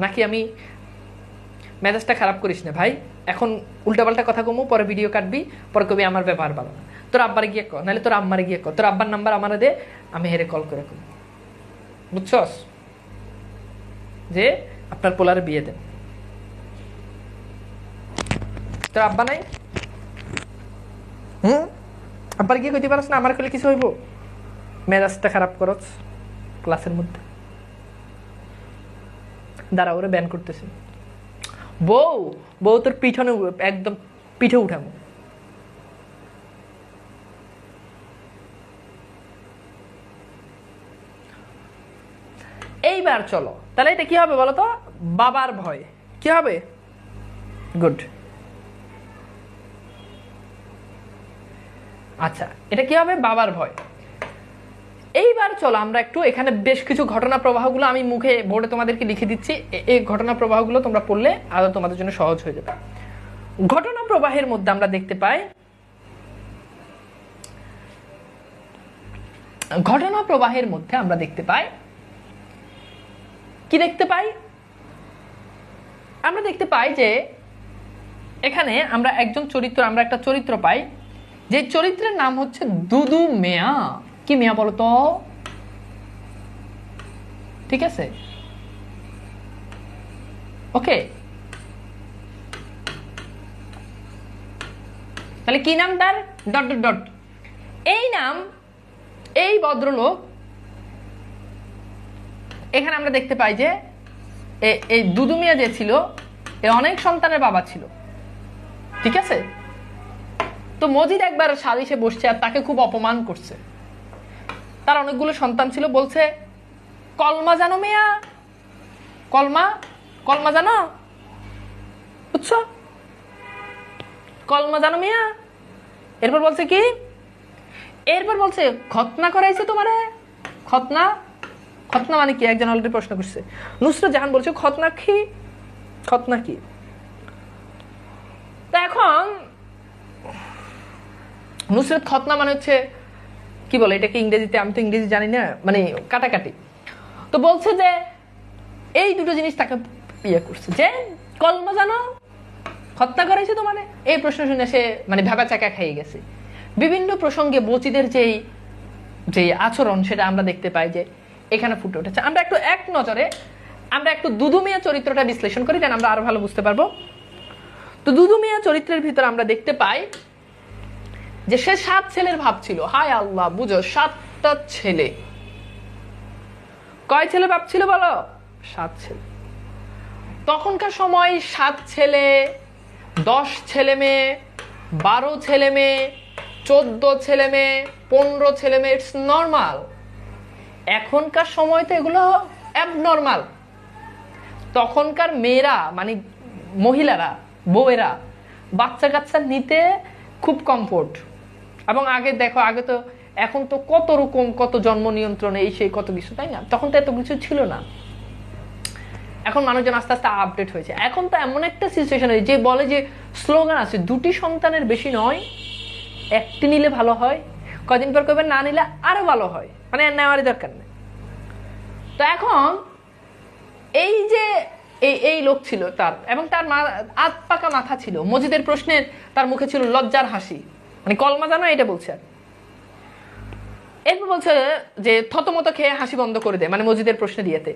নাকি? আমি মেজাজটা খারাপ করিস না ভাই, এখন উল্টাপাল্টা কথা কমু, পরে ভিডিও কাটবি, পরে কবি আমার ব্যবহার ভালো না। তোর আব্বারে গিয়ে কর, নাহলে তোর আম্মারে গিয়ে কর, তোর আব্বার নাম্বার আমারে দে, আমি হেরে কল করে কম, বুঝছস, যে আপনার পোলারে বিয়ে দেন। তোর আব্বা নাই? আব্বার গিয়ে কইতে পারস না আমার কইলে কিছু হইব? মেজাজটা খারাপ করছ ক্লাসের মধ্যে। দাঁড়া, ওরা ব্যান করতেছে। বউ বউ তোর পিছনে একদম পিঠে উঠামো। এইবার চলো, তাহলে এটা কি হবে বলো তো? বাবার ভয় কি হবে? গুড। আচ্ছা, এটা কি হবে? বাবার ভয়। এইবার চলো আমরা একটু এখানে বেশ কিছু ঘটনা প্রবাহগুলো আমি মুখে বোর্ডে তোমাদেরকে লিখে দিচ্ছি, এই ঘটনা প্রবাহগুলো তোমরা পড়লে আরো তোমাদের জন্য সহজ হয়ে যাবে। ঘটনা প্রবাহের মধ্যে আমরা দেখতে পাই, ঘটনা প্রবাহের মধ্যে আমরা দেখতে পাই কি দেখতে পাই? আমরা দেখতে পাই যে এখানে আমরা একজন চরিত্র, আমরা একটা চরিত্র পাই, যে চরিত্রের নাম হচ্ছে দুদু মিয়া। কি মিয়া বলতো? ঠিক আছে, ওকে। তাহলে কি নাম তার? Dot dot dot. এই নাম, এই ভদ্রলোক, এখানে আমরা দেখতে পাই যে এই দুদু মিয়া যে ছিল, এ অনেক সন্তানের বাবা ছিল, ঠিক আছে। তো মজিদ একবার সালিশে বসছে আর তাকে খুব অপমান করছে। তার অনেকগুলো সন্তান ছিল, বলছে কলমা জানো মিয়া? কলমা, কলমা জানো? বুঝছো? কলমা জানো মিয়া? এরপর বলছে কি? এরপর বলছে খতনা করাইছে তোমারে। খতনা, খতনা মানে কি? একজন অলরেডি প্রশ্ন করছে। নুসরাত জাহান বলছে খতনা কি? খতনা কি? তা এখন নুসরাত খতনা মানে হচ্ছে কি বলে এটাকে ইংরেজিতে? আমি তো ইংরেজি জানি না, মানে কাটাকাটি। তো বলছে যে এই দুটো জিনিস তাকে ইয়ে করছে, যে কলমা জানো, খতনা করাইছে তো, মানে এই প্রশ্ন শুনে সে মানে ভেবা চাকা খাইয়ে গেছে। বিভিন্ন প্রসঙ্গে মজিদের যে আচরণ সেটা আমরা দেখতে পাই যে এখানে ফুটে উঠেছে। আমরা একটু এক নজরে আমরা একটু দুদু মিয়া চরিত্রটা বিশ্লেষণ করি, যেন আমরা আরো ভালো বুঝতে পারবো। তো দুদু মিয়া চরিত্রের ভিতর আমরা দেখতে পাই যে সে 7 ছেলের ভাব ছিল। হায় আল্লাহ, বুঝো 7টা ছেলে। কয় ছেলে বাপ ছিল বলো? 7 ছেলে। তখনকার সময় 7 ছেলে, 10 ছেলে মেয়ে, 12 ছেলে মেয়ে, 14 ছেলে মেয়ে, 15 ছেলে মেয়ে, ইটস নর্মাল। এখনকার সময় তো এগুলো অ্যাবনর্মাল। তখনকার মেয়েরা মানে মহিলারা, বউয়েরা বাচ্চা কাচ্চা নিতে খুব কমফোর্ট। এবং আগে দেখো, আগে তো, এখন তো কত রকম, কত জন্ম নিয়ন্ত্রণ, এই সেই কত কিছু, তাই না? তখন তো এত কিছু ছিল না। এখন মানুষজন আস্তে আস্তে আপডেট হয়েছে। এখন তো এমন একটা সিচুয়েশন হয়েছে যে বলে যে স্লোগান আছে, 2টি সন্তানের বেশি নয়, 1টি নিলে ভালো হয়, কদিন পর কবে না নিলে আরো ভালো হয়, মানে নেওয়ারই দরকার নেই। তো এখন এই যে এই লোক ছিল তার, এবং তার আধ পাকা মাথা ছিল। মজিদের প্রশ্নের তার মুখে ছিল লজ্জার হাসি, মানে কলমা জানো এটা বলছে। এরপর বলছে যে থতমত খেয়ে হাসি বন্ধ করে দে, মানে মজিদের প্রশ্নে দিয়েতে।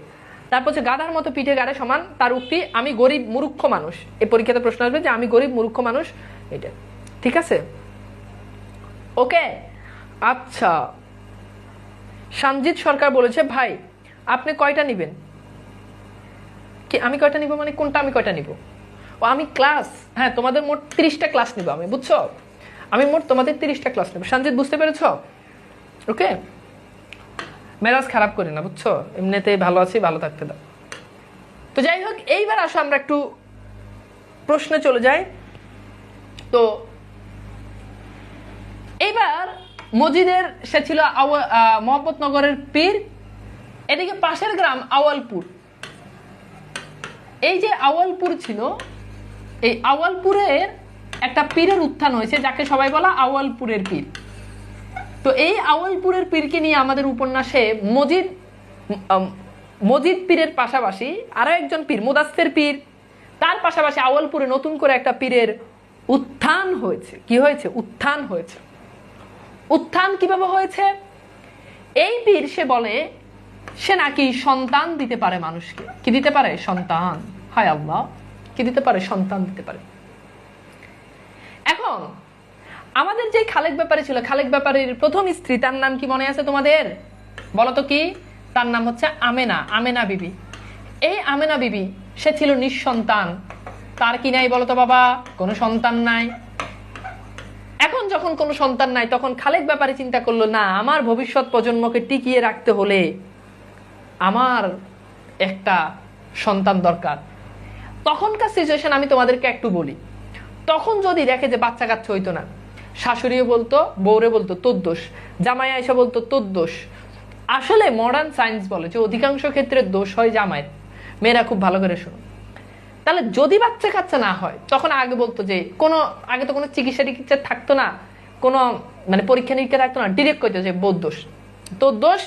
তারপর হচ্ছে গাধার মতো পিঠে গাড়ে সমান তার উক্তি, আমি গরিব মূর্খ মানুষ। এই পরীক্ষাতে প্রশ্ন আসবে যে আমি গরিব মূর্খ মানুষ, এটা ঠিক আছে, ওকে। আচ্ছা, সঞ্জিত সরকার বলেছে ভাই আপনি কয়টা নিবেন? কি আমি কয়টা নিব মানে কোনটা? আমি কয়টা নিব? ও আমি ক্লাস, হ্যাঁ তোমাদের মোট 30টা ক্লাস নিব আমি, বুঝছো? আমি মোট তোমাদের 30টা ক্লাস নেব। সঞ্জিত বুঝতে পেরেছ? ওকে, মেজাজ খারাপ করি না, বুঝছো? এমনিতেই ভালো আছি, ভালো থাকতে দাও। তো যাই হোক, এইবার আসো আমরা একটু প্রশ্নে চলে যাই। তো এইবার মজিদের, সে ছিল মোহাম্মদনগরের পীর, এদিকে পাশের গ্রাম আওয়ালপুর। এই যে আউয়ালপুর ছিল, এই আউয়ালপুরের একটা পীরের উত্থান হয়েছে যাকে সবাই বলা আউয়ালপুরের পীর। তো এই আউয়ালপুরের পীরকে নিয়ে আমাদের উপন্যাসে মজিদ পীরের পাশাপাশি আরো একজন পীর মুদাসসির পীর, তার পাশাপাশি আউয়ালপুরে নতুন করে একটা পীরের উত্থান হয়েছে। কি হয়েছে? উত্থান হয়েছে। উত্থান কিভাবে হয়েছে? এই পীর সে বলে সে নাকি সন্তান দিতে পারে মানুষকে। কি দিতে পারে? সন্তান। হায় আল্লাহ, কি দিতে পারে? সন্তান দিতে পারে। এখন আমাদের যে খালেক ব্যাপারী ছিল, খালেক ব্যাপারীর প্রথম স্ত্রী, তার নাম কি মনে আছে তোমাদের? বলো তো কি? তার নাম হচ্ছে আমেনা, আমেনা বিবি। এই আমেনা বিবি সে ছিল নিঃসন্তান। তার কি নাই বলো তো বাবা? কোনো সন্তান নাই। এখন যখন কোনো সন্তান নাই, তখন খালেক ব্যাপারী চিন্তা করলো, না, আমার ভবিষ্যৎ প্রজন্মকে টিকিয়ে রাখতে হলে আমার একটা সন্তান দরকার। তখনকার সিচুয়েশন আমি তোমাদেরকে একটু বলি। তখন যদি দেখে যে বাচ্চা কাচ্চা হইতো না, শাশুড়িও বলতো, বউরে বলতো তোর দোষ, জামাই আয়সা বলতো তোর দোষ। আসলে মডার্ন সায়েন্স বলে যে অধিকাংশ ক্ষেত্রে দোষ হয় জামাইয়ের। মেয়েরা খুব ভালো করে শোনো। তাহলে যদি বাচ্চা কাচ্চা না হয়, তখন আগে বলতো যে আগে তো কোনো চিকিৎসা টিকিৎসা থাকতো না, কোনো মানে পরীক্ষা নিরীক্ষা থাকতো না, ডিরেক্ট কইতো যে বউর দোষ, তোর দোষ।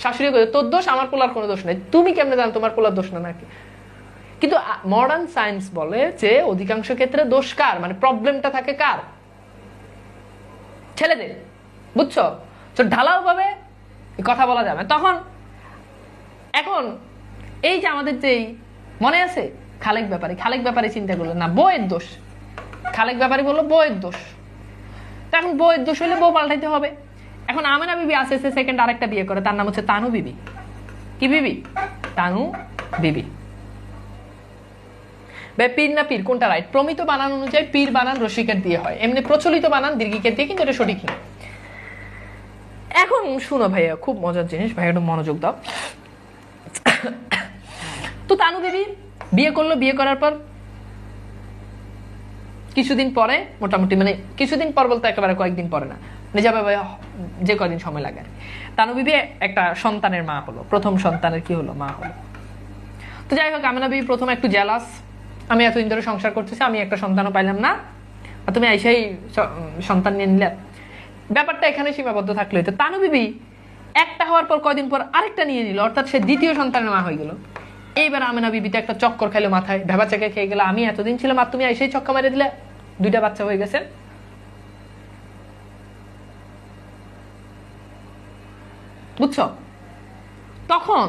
শাশুড়ি কইতো তোর দোষ, আমার পোলার কোনো দোষ নেই। তুমি কেমনে জানো তোমার পোলার দোষ না নাকি? কিন্তু মডার্ন সায়েন্স বলে যে অধিকাংশ ক্ষেত্রে দোষ কার, মানে প্রবলেমটা থাকে কার? ছেলেদের। বুঝছো? তো ঢালাও ভাবে কথা বলা যাবে তখন। এখন এই যে আমাদের যেই মনে আছে খালেক ব্যাপারী চিন্তা করলো, না, বউয়ের দোষ। খালেক ব্যাপারী বললো বউয়ের দোষ। তো এখন বউয়ের দোষ হলে বউ পাল্টাইতে হবে। এখন আমেনা বিবি আসে সেকেন্ড আরেকটা বিয়ে করে, তার নাম হচ্ছে তানু বিবি। কি বিবি? তানু বিবি। পীর না পীর কোনটা রাইট? প্রমিত বানান অনুযায়ী পীর বানান রসিকের দিয়ে হয়, এমনি প্রচলিত বানান দীর্ঘিকের দিয়ে, কিন্তু এটা সঠিক না। এখন শুনো ভাইয়া, খুব মজার জিনিস, ভাইয়া একটু মনোযোগ দাও। তো তানু বিবি বিয়ে করলো। বিয়ে করার পর কিছুদিন পরে, মোটামুটি মানে কিছুদিন পর বলতে একেবারে কয়েকদিন পরে না, মানে যাবে যে কয়দিন সময় লাগে, তানু বিবি একটা সন্তানের মা হলো। প্রথম সন্তানের কি হলো? মা হলো। তো যাই হোক, আমেনা বিবি প্রথমে একটু জেলাস, আমি এতদিন ধরে সংসার করতেছি, আমি একটা সন্তানও পাইলাম না, আর তুমি এসেই সন্তান নিয়ে নিলে। ব্যাপারটা এখানে সীমাবদ্ধ থাকলো। তো তানু বিবি একটা হওয়ার পর কয়দিন পর আরেকটা নিয়ে নিল, অর্থাৎ সে দ্বিতীয় সন্তানের মা হয়ে গেল। এইবার আমেনা বিবিতে একটা চক্কর খাইলো মাথায়, ভেবা চাকা খেয়ে গেল, আমি এতদিন ছিলাম আর তুমি এসেই চক্কা মেরে দিলে, দুইটা বাচ্চা হয়ে গেছে। বুঝছো? তখন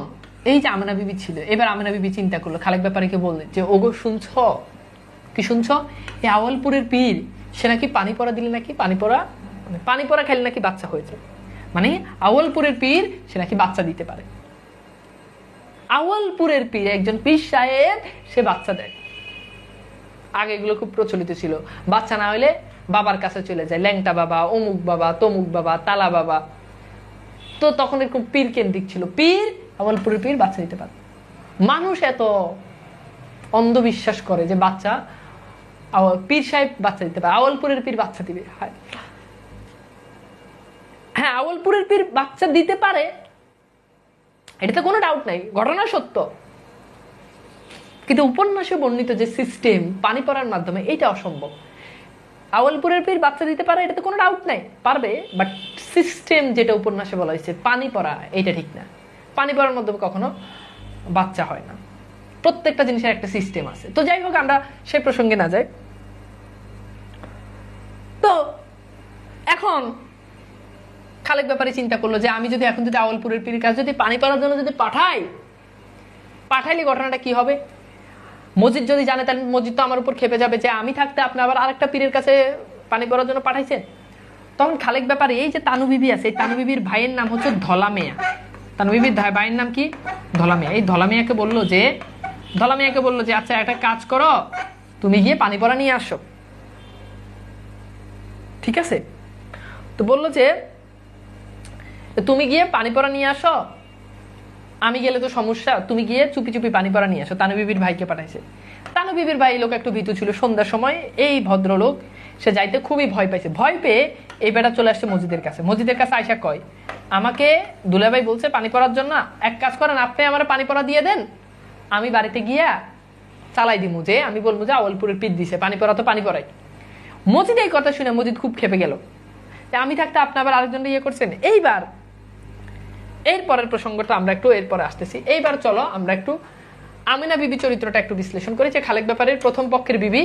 এই যে আমেনা বিবি ছিল, এবার আমেনা বিবি চিন্তা করলো, খালেক ব্যাপারীকে বললে যে ওগো শুনছ? কি শুনছ? এই আউয়ালপুরের পীর সে নাকি পানি পড়া দিলে নাকি পানি পড়া খেলে নাকি বাচ্চা হয়েছে। মানে আউয়ালপুরের পীর সে নাকি বাচ্চা দিতে পারে। আউয়ালপুরের পীর একজন পীর সাহেব, সে বাচ্চা দেয়। আগে এগুলো খুব প্রচলিত ছিল, বাচ্চা না হইলে বাবার কাছে চলে যায়, ল্যাংটা বাবা, অমুক বাবা, তমুক বাবা, তালা বাবা। তো তখন এরকম পীর কেন্দ্রিক ছিল, পীর, আউয়ালপুরের পীর বাচ্চা দিতে পারে। মানুষ এত অন্ধবিশ্বাস করে যে বাচ্চা পীর সাহেব বাচ্চা দিতে পারে, আউয়ালপুরের পীর বাচ্চা দিবে। হ্যাঁ, আউয়ালপুরের পীর বাচ্চা দিতে পারে, এটাতে কোনো ডাউট নাই, ঘটনা সত্য। কিন্তু উপন্যাসে বর্ণিত যে সিস্টেম পানি পড়ার মাধ্যমে, এটা অসম্ভব। আউয়ালপুরের পীর বাচ্চা দিতে পারে, এটাতে কোনো ডাউট নাই, পারবে, বাট সিস্টেম যেটা উপন্যাসে বলা হয়েছে পানি পড়া, এটা ঠিক না। পানি পড়ার মাধ্যমে কখনো বাচ্চা হয় না। প্রত্যেকটা জিনিসের একটা সিস্টেম আছে। তো যাই হোক, আমরা সেই প্রসঙ্গে না যাই। তো এখন খালেক ব্যাপারী চিন্তা করলো যে আমি যদি এখন যদি আউয়ালপুরের পীরের কাছে যদি পানি পড়ার জন্য যদি পাঠাইলে ঘটনাটা কি হবে? মসজিদ যদি জানে, তাহলে মসজিদ তো আমার উপর খেপে যাবে যে আমি থাকতে আপনি আবার আরেকটা পীরের কাছে পানি পড়ার জন্য পাঠাইছেন। তখন খালেক ব্যাপারী, এই যে তানু বিবি আছে, এই তানু বিবির ভাইয়ের নাম হচ্ছে ধলা মিয়া। তানু বিবির ভাইয়ের নাম কি? ধলা মিয়া। এই ধলা মিয়াকে বললো যে আচ্ছা একটা কাজ করো, তুমি গিয়ে পানি পড়া নিয়ে আসো। ঠিক আছে? তো বললো যে তুমি গিয়ে পানি পড়া নিয়ে আসো, আমি গেলে তো সমস্যা, তুমি গিয়ে চুপি চুপি পানি পড়া নিয়ে আসো। তানু বিবির ভাইকে পাঠাইছে। তানু বিবির ভাই লোক একটু ভীতু ছিল। সন্ধ্যার সময় এই ভদ্রলোক সে যাইতে খুবই ভয় পাইছে। ভয় পেয়ে এই বেটা চলে আসছে মসজিদের কাছে আয়সা কয়, আমাকে দুলাভাই বলছে পানি পড়ার জন্য, এক কাজ করেন, আপনি আমার পানি পড়া দিয়ে দেন, আমি বাড়িতে গিয়া চালাই দিমু, যে আমি বলবো যে আউয়ালপুরের পিঠ দিছে, পানি পড়া তো পানি পড়াই। মজিদ এই কথা শুনে মজিদ খুব খেপে গেল, আমি থাকতে আপনি আবার আরেকজন ইয়ে করছেন। এইবার এরপরের প্রসঙ্গটা আমরা একটু এরপরে আসতেছি। এইবার চলো আমরা একটু আমিনা বিবি চরিত্রটা একটু বিশ্লেষণ করি, যে খালেক ব্যাপারীর প্রথম পক্ষের বিবি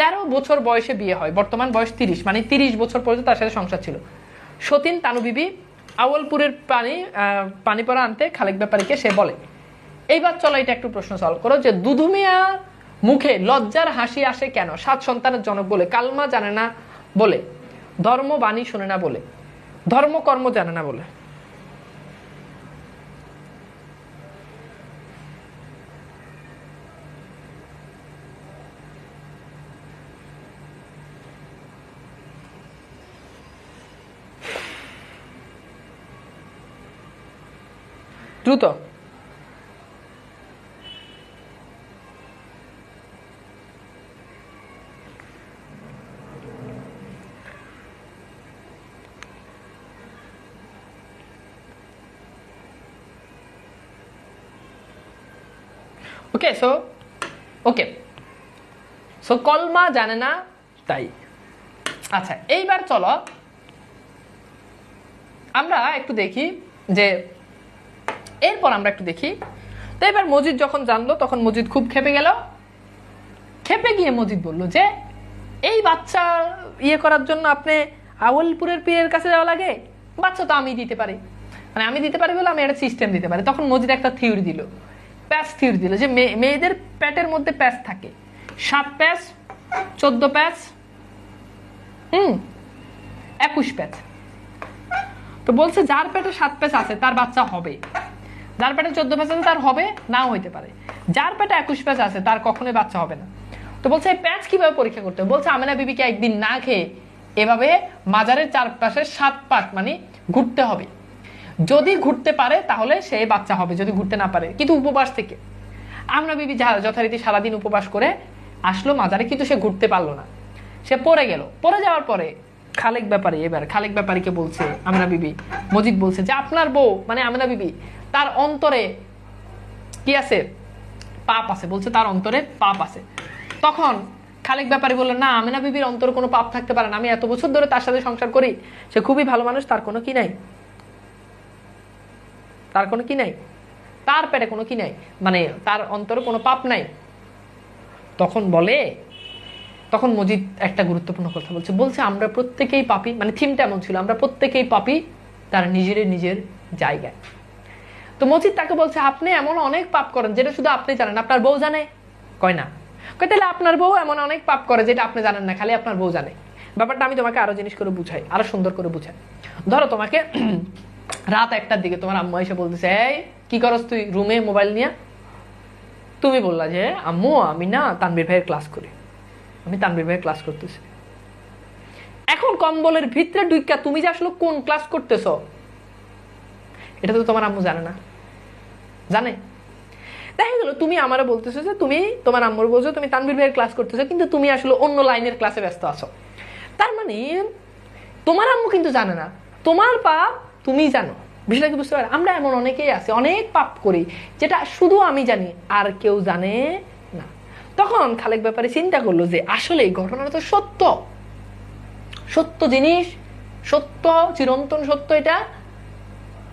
13 বছর বয়সে বিয়ে হয়, বর্তমান বয়স 30, মানে 30 বছর পর্যন্ত তার সাথে সংসার ছিল। সতীন তানু বিবি আউয়ালপুরের পানি পড়া আনতে খালেক ব্যাপারীকে সে বলে। এইবার চলো এটা একটু প্রশ্ন সলভ করো, যে দুধু মিয়া মুখে লজ্জার হাসি আসে কেন? 7 সন্তানের জনক বলে, কালমা জানে না বলে, ধর্ম বাণী শুনে না বলে, ধর্ম কর্ম জানে না বলে। দ্রুত। ওকে সো কলমা জানে না তাই। আচ্ছা এইবার চলো আমরা একটু দেখি, যে এরপর আমরা একটু দেখি। তো এবার মজিদ যখন জানলো তখন মজিদ খুব খেপে গেল। খেপে গিয়ে মজিদ বলল যে এই বাচ্চা ইয়ে করার জন্য আপনি আউয়ালপুরের পীরের কাছে যাওয়া লাগে? বাচ্চা তো আমি দিতে পারি, মানে আমি দিতে পারি বলে আমি একটা সিস্টেম দিতে পারি। তখন মজিদ একটা থিওরি দিল, প্যাচ থিওরি দিল, যে মেয়েদের পেটের মধ্যে প্যাচ থাকে, 7 প্যাচ, 14 প্যাচ, 21 প্যাচ। তো বলছে যার পেটে 7 প্যাচ আছে তার বাচ্চা হবে, যার পেটে 14 প্যাচ আছে তার হবে নাও হইতে পারে, যার পেটে 21 প্যাচ আছে তার কখনোই বাচ্চা হবে না। তো বলছে এই প্যাচ কিভাবে পরীক্ষা করতে হবে? বলছে আমেনা বিবিকে একদিন না খেয়ে এভাবে মাজারের চারপাশে 7 পাক মানে ঘুরতে হবে, যদি ঘুরতে পারে তাহলে সে বাচ্চা হবে, যদি ঘুরতে না পারে। কিন্তু উপবাস থেকে আমেনা বিবি যথারীতি সারাদিন উপবাস করে আসলো মাজারে, কিন্তু সে ঘুরতে পারলো না, সে পড়ে গেল। পড়ে যাওয়ার পরে খালেক ব্যাপারী, এবার খালেক ব্যাপারীকে বলছে আমেনা বিবি, মজিদ বলছে যে আপনার বউ মানে আমেনা বিবি তার অন্তরে কি আছে? পাপ আছে। বলছে তার অন্তরে পাপ আছে। তখন খালেক ব্যাপারী বললো না, আমেনা বিবির অন্তরে কোনো পাপ থাকতে পারে না, আমি এত বছর ধরে তার সাথে সংসার করি, সে খুবই ভালো মানুষ, তার কোনো কি নাই, তার কোনো কি নাই, তার পেটে কোনো কি নাই, মানে তার অন্তরে কোনো পাপ নাই। তখন বলে, তখন মজিদ একটা গুরুত্বপূর্ণ কথা বলছে আমরা প্রত্যেকেই পাপী, মানে থিমটা এমন ছিল, আমরা প্রত্যেকেই পাপী তার নিজের জায়গায়। তো মজিদ তাকে বলছে আপনি এমন অনেক পাপ করেন যেটা শুধু আপনি জানেন, আপনার বউ জানে? কয় না। কয় তাহলে আপনার বউ এমন অনেক পাপ করে যেটা আপনি জানেন না, খালি আপনার বউ জানে। ব্যাপারটা আমি তোমাকে আরো জিনিস করে বুঝাই, আরো সুন্দর করে বুঝাই। ধরো তোমাকে রাত 1টার দিকে তোমার আম্মু এসে বলতেছে এই কি করস তুই রুমে মোবাইল নিয়ে? তুমি বললা যে আম্মু আমি না তানভীর ভাইয়ের ক্লাস করি, আমি তানভীর ভাইয়ের ক্লাস করতেছি। এখন কম্বলের ভিতরে ঢুইকা তুমি যে আসলে কোন ক্লাস করতেছ এটা তো তোমার আম্মু জানে না, জানে? দেখা গেল তুমি আমারও বলতেছো যে তুমি তোমার আম্মুর বলছো তুমি তানভীর ভাইয়ের ক্লাস করতেছো, কিন্তু তুমি আসলে অন্য লাইনের ক্লাসে ব্যস্ত আছো। তার মানে তোমার আম্মু কিন্তু জানে না, তোমার পাপ তুমি জানো। বিষয়টা কি বুঝতে পারো? আমরা এমন অনেকেই আছি, অনেক পাপ করি যেটা শুধু আমি জানি আর কেউ জানে না। তখন খালেক ব্যাপারে চিন্তা করলো যে আসলে এই ঘটনাটা তো সত্য, সত্য জিনিস, সত্য, চিরন্তন সত্য এটা,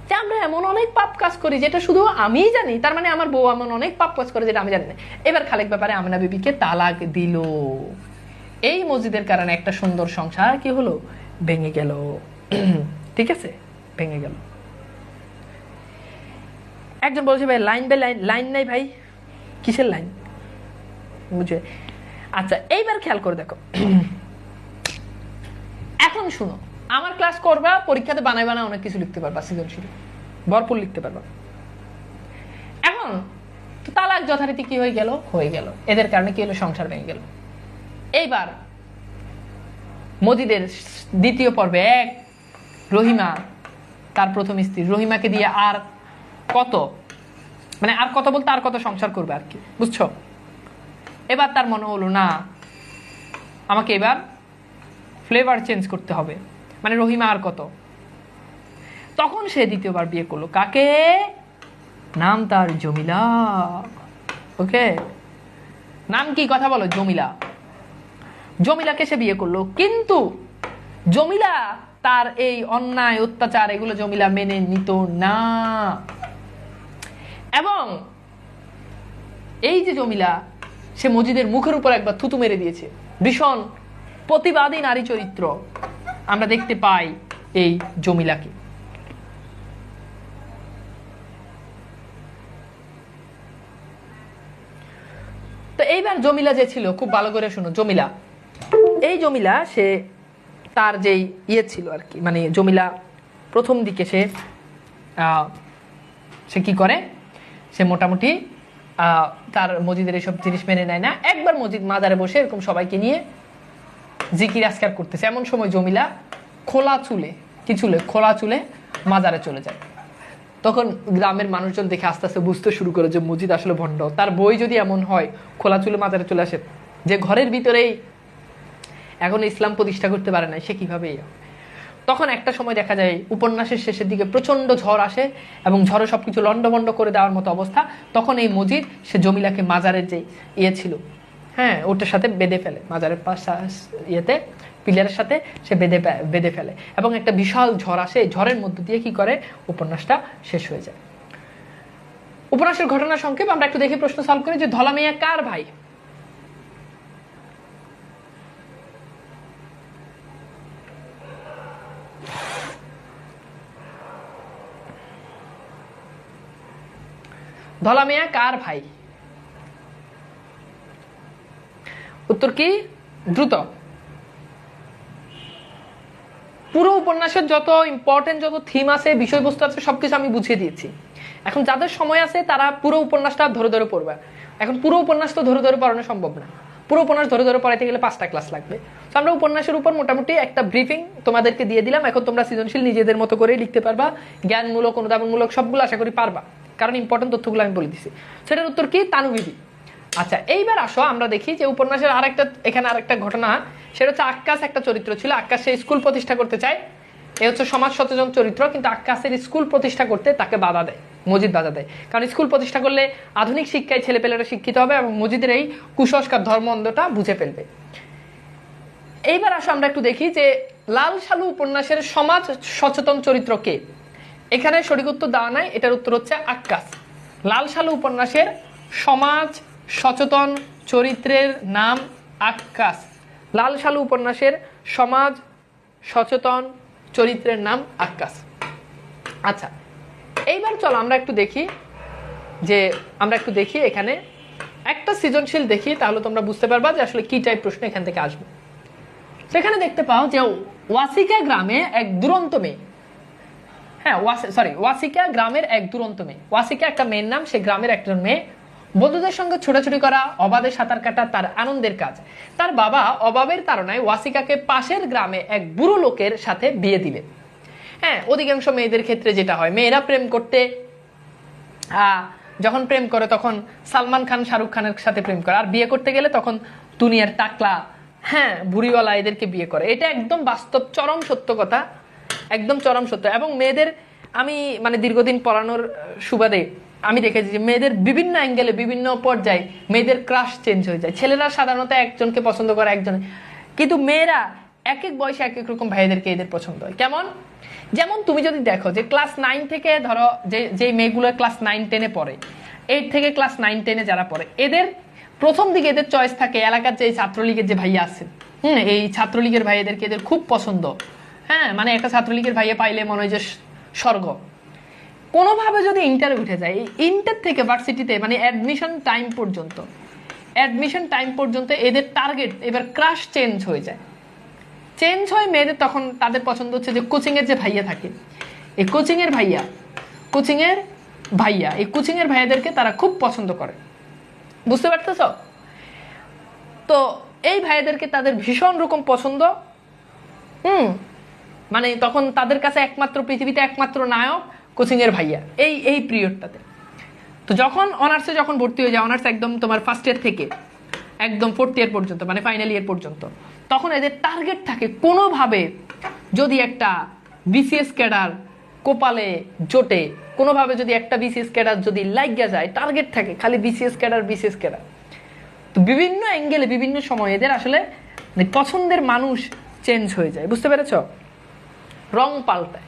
যে আমরা এমন অনেক পাপ কাজ করি যেটা শুধু আমিই জানি, তার মানে আমার বউ এমন অনেক পাপ কাজ করে যেটা আমি জানি না। এবার খালেক ব্যাপারে আমেনা বিবিকে তালাক দিল। এই মসজিদের কারণে একটা সুন্দর সংসার কি হলো? ভেঙে গেল। ঠিক আছে, ভেঙে গেল। একজন বলছে ভাই লাইন বাই লাইন, লাইন নাই ভাই, কিসের লাইন বুঝে? আচ্ছা এইবার খেয়াল করে দেখো, এখন শুনো, আমার ক্লাস করবা, পরীক্ষাতে বানায় অনেক কিছু লিখতে পারবা, সৃজনশীল ভরপুর লিখতে পারবা। এখন তো তালাক যথারীতি কি হয়ে গেল? হয়ে গেল। এদের কারণে কি হলো? সংসার ভেঙে গেল। এইবার মজিদের দ্বিতীয় পর্বে রহিমা তার প্রথম স্ত্রী রহিমাকে দিয়ে আর কত, মানে আর কত বলতে আর কত সংসার করবে আর কি, বুঝছো? এবার তার মনে হলো না, আমাকে এবার ফ্লেভার চেঞ্জ করতে হবে, মানে রহিমা আর কত। তখন সে দ্বিতীয়বার বিয়ে করলো। কাকে? নাম তার জমিলা। ওকে, নাম কি কথা বলো? জমিলা। জমিলাকে সে বিয়ে করলো, কিন্তু জমিলা তার এই অন্যায় অত্যাচার এগুলো জমিলা মেনে নিত না। এবং এই যে জমিলা, সে মজিদের মুখের উপর একবার থুতু মেরে দিয়েছে। ভীষণ প্রতিবাদী নারী চরিত্র আমরা দেখতে পাই এই জমিলাকে। তো এইবার জমিলা যে ছিল, খুব ভালো করে শুনো, জমিলা, এই জমিলা সে তার যেই ইয়ে ছিল আর কি, মানে জমিলা প্রথম দিকে সে কি করে, সে মোটামুটি তার মসজিদের এইসব জিনিস মেনে নেয় না। একবার মসজিদ মাজারে বসে এরকম সবাইকে নিয়ে জিকির আজকার করতেছে, এমন সময় জমিলা খোলা চুলে মাজারে চলে যায়। তখন গ্রামের মানুষজন দেখে আস্তে আস্তে বুঝতে শুরু করে যে মসজিদ আসলে ভণ্ড। তার বই যদি এমন হয়, খোলা চুলে মাজারে চলে আসে, যে ঘরের ভিতরেই এখন ইসলাম প্রতিষ্ঠা করতে পারে না, সে কিভাবে? তখন একটা সময় দেখা যায় উপন্যাসের শেষের দিকে প্রচন্ড ঝড় আসে এবং ঝড়ে সবকিছু লন্ডভন্ড করে দেওয়ার মতো অবস্থা। তখন এই মসজিদ সে জমিলাকে মাজারের যে ইয়ে ছিল, হ্যাঁ, ওটার সাথে বেঁধে ফেলে, মাজারের ইয়েতে পিলারের সাথে সে বেঁধে ফেলে এবং একটা বিশাল ঝড় আসে। ঝড়ের মধ্য দিয়ে কি করে, উপন্যাসটা শেষ হয়ে যায়। উপন্যাসের ঘটনা সংক্ষেপ আমরা একটু দেখে প্রশ্ন সলভ করি যে ধলা মিয়া কার ভাই? ধলা মিয়া কার ভাই? উত্তর কি? দ্রুত। পুরো উপন্যাসের যত ইম্পর্টেন্ট যত থিম আছে, বিষয়বস্তু আছে, সবকিছু আমি বুঝিয়ে দিয়েছি। এখন যাদের সময় আছে তারা পুরো উপন্যাসটা ধরে ধরে পড়বে। এখন পুরো উপন্যাস তো ধরে ধরে পড়ানো সম্ভব না, পুরো উপন্যাস ধরে ধরে পড়াইতে গেলে 5টা ক্লাস লাগবে। তো আমরা উপন্যাসের উপর মোটামুটি একটা ব্রিফিং তোমাদেরকে দিয়ে দিলাম। এখন তোমরা সৃজনশীল নিজেদের মতো করে লিখতে পারবা, জ্ঞানমূলক অনুধাবনমূলক সবগুলো আশা করি পারবা, কারণ ইম্পর্টেন্ট তথ্যগুলো আমি বলে দিছি। সেটার উত্তর কি? তানুবিবি। আচ্ছা, এইবার আসো আমরা দেখি যে উপন্যাসের এখানে আরেকটা ঘটনা, সেটা হচ্ছে আক্কাস একটা চরিত্র ছিল। আক্কাস সে স্কুল প্রতিষ্ঠা করতে চায়, এ হচ্ছে সমাজ সচেতন চরিত্র, কিন্তু আক্কাসের স্কুল প্রতিষ্ঠা করতে তাকে বাধা দেয়, মসজিদ বাধা দেয়। কারণ স্কুল প্রতিষ্ঠা করলে আধুনিক শিক্ষায় ছেলেপেলেরা শিক্ষিত হবে এবং মসজিদের এই কুসংস্কার ধর্ম অন্ধটা বুঝে ফেলবে। এইবার আসো আমরা একটু দেখি যে লাল সালু উপন্যাসের সমাজ সচেতন চরিত্র কে? এখানে সঠিক উত্তর দেওয়া নাই, এটার উত্তর হচ্ছে আক্কাস। লাল সালু উপন্যাসের সমাজ সচেতন চরিত্রের নাম আক্কাস। লাল সালু উপন্যাসের সমাজ সচেতন চরিত্রের নাম আক্কাস। আচ্ছা, এইবার চলো আমরা একটু দেখি এখানে একটা সৃজনশীল দেখি, তাহলে তোমরা বুঝতে পারবা যে আসলে কি টাইপ প্রশ্ন এখান থেকে আসবে। সেখানে দেখতে পাও যে ওয়াসিকা গ্রামে এক দুরন্ত মেয়ে, হ্যাঁ ওয়াসিকা গ্রামের এক দুরন্ত মেয়ে। ওয়াসিকা একটা মেয়ের নাম, সে গ্রামের একজন মেয়ে। বন্ধুদের সঙ্গে ছোটাছুটি করা, অবাধে সাঁতার কাটা তার আনন্দের কাজ। তার বাবা অভাবের তাড়নায় ওয়াসিকাকে পাশের গ্রামে এক বুড়ো লোকের সাথে বিয়ে দিলেন। হ্যাঁ, অধিকাংশ মেয়েদের ক্ষেত্রে যেটা হয়, মেয়েরা প্রেম করতে যখন প্রেম করে তখন সালমান খান শাহরুখ খানের সাথে প্রেম করে, আর বিয়ে করতে গেলে তখন দুনিয়ার টাকলা, হ্যাঁ, বুড়িওয়ালা এদেরকে বিয়ে করে। এটা একদম বাস্তব চরম সত্য কথা, একদম চরম সত্য। এবং মেয়েদের আমি মানে দীর্ঘদিন পড়ানোর সুবাদে আমি দেখেছি যে মেয়েদের বিভিন্ন অ্যাঙ্গেলে বিভিন্ন পর্যায়ে মেয়েদের ক্রাশ চেঞ্জ হয়ে যায়। ছেলেরা সাধারণত একজনকে পছন্দ করে একজন, কিন্তু মেয়েরা এক এক বয়সে এক এক রকম ভাইদেরকে এদের পছন্দ হয়। কেমন? যেমন তুমি যদি দেখো যে ক্লাস 9 থেকে ধরো যে মেয়েগুলো ক্লাস 9-10-এ পড়ে, 8 থেকে ক্লাস 9-10-এ যারা পড়ে, এদের প্রথম দিকে এদের চয়েস থাকে এলাকার যে ছাত্রলীগের যে ভাইয়া আছেন, এই ছাত্রলীগের ভাইয়াদেরকে এদের খুব পছন্দ। হ্যাঁ, মানে একটা ছাত্রলীগের ভাইয়া পাইলে মনে হয় যে স্বর্গ। কোনোভাবে যদি ইন্টার উঠে যায়, এই ইন্টার থেকে ভার্সিটিতে মানে অ্যাডমিশন টাইম পর্যন্ত এদের টার্গেট এবার ক্রাশ চেঞ্জ হয়ে যায়। চেঞ্জ হয় মেয়েদের, তখন তাদের পছন্দ হচ্ছে যে কোচিংয়ের যে ভাইয়া থাকে, এই কোচিংয়ের ভাইয়াদেরকে তারা খুব পছন্দ করে। বুঝতে পারতেছ? তো এই ভাইয়াদেরকে তাদের ভীষণ রকম পছন্দ। মানে তখন তাদের কাছে একমাত্র পৃথিবীতে একমাত্র নায়ক কোচিংয়ের ভাইয়া এই পিরিয়ডটাতে। তো যখন অনার্সে যখন ভর্তি হয়ে যায়, অনার্স একদম তোমার ফার্স্ট ইয়ার থেকে একদম 4th ইয়ার পর্যন্ত মানে ফাইনাল ইয়ার পর্যন্ত, তখন এদের টার্গেট থাকে কোনোভাবে যদি একটা বিসিএস ক্যাডার কোপালে জোটে, কোনোভাবে যদি একটা বিসিএস ক্যাডার যদি লাগিয়া যায়, টার্গেট থাকে খালি বিসিএস ক্যাডার। তো বিভিন্ন অ্যাঙ্গেলে বিভিন্ন সময় এদের আসলে মানে পছন্দের মানুষ চেঞ্জ হয়ে যায়, বুঝতে পেরেছ, রং পাল্টায়।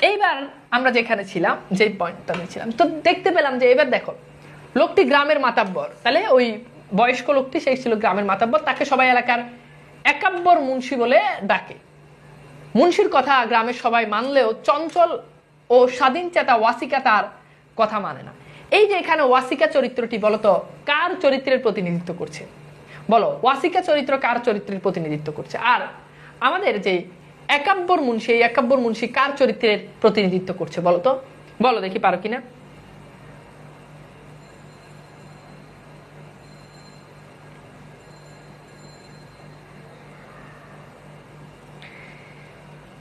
এইবার আমরা যেখানে ছিলাম, যে পয়েন্টটা ছিলাম, তো দেখতে পেলাম যে এবার দেখো লোকটি গ্রামের মাতাব্বর, তাহলে ওই বয়স্ক লোকটি সেই ছিল গ্রামের মাতাব্বর, তাকে সবাই এলাকার একাব্বর মুন্সি বলে ডাকে। মুন্সির কথা গ্রামের সবাই মানলেও চঞ্চল ও স্বাধীন চেতা ওয়াসিকা তার কথা মানে না। এই যে এখানে ওয়াসিকা চরিত্রটি বলতো কার চরিত্রের প্রতিনিধিত্ব করছে, বলো ওয়াসিকা চরিত্র কার চরিত্রের প্রতিনিধিত্ব করছে? আর আমাদের যে একাব্বর মুন্সি, এই একাব্বর মুন্সি কার চরিত্রের প্রতিনিধিত্ব করছে বলো তো, বলো দেখি পারো কিনা।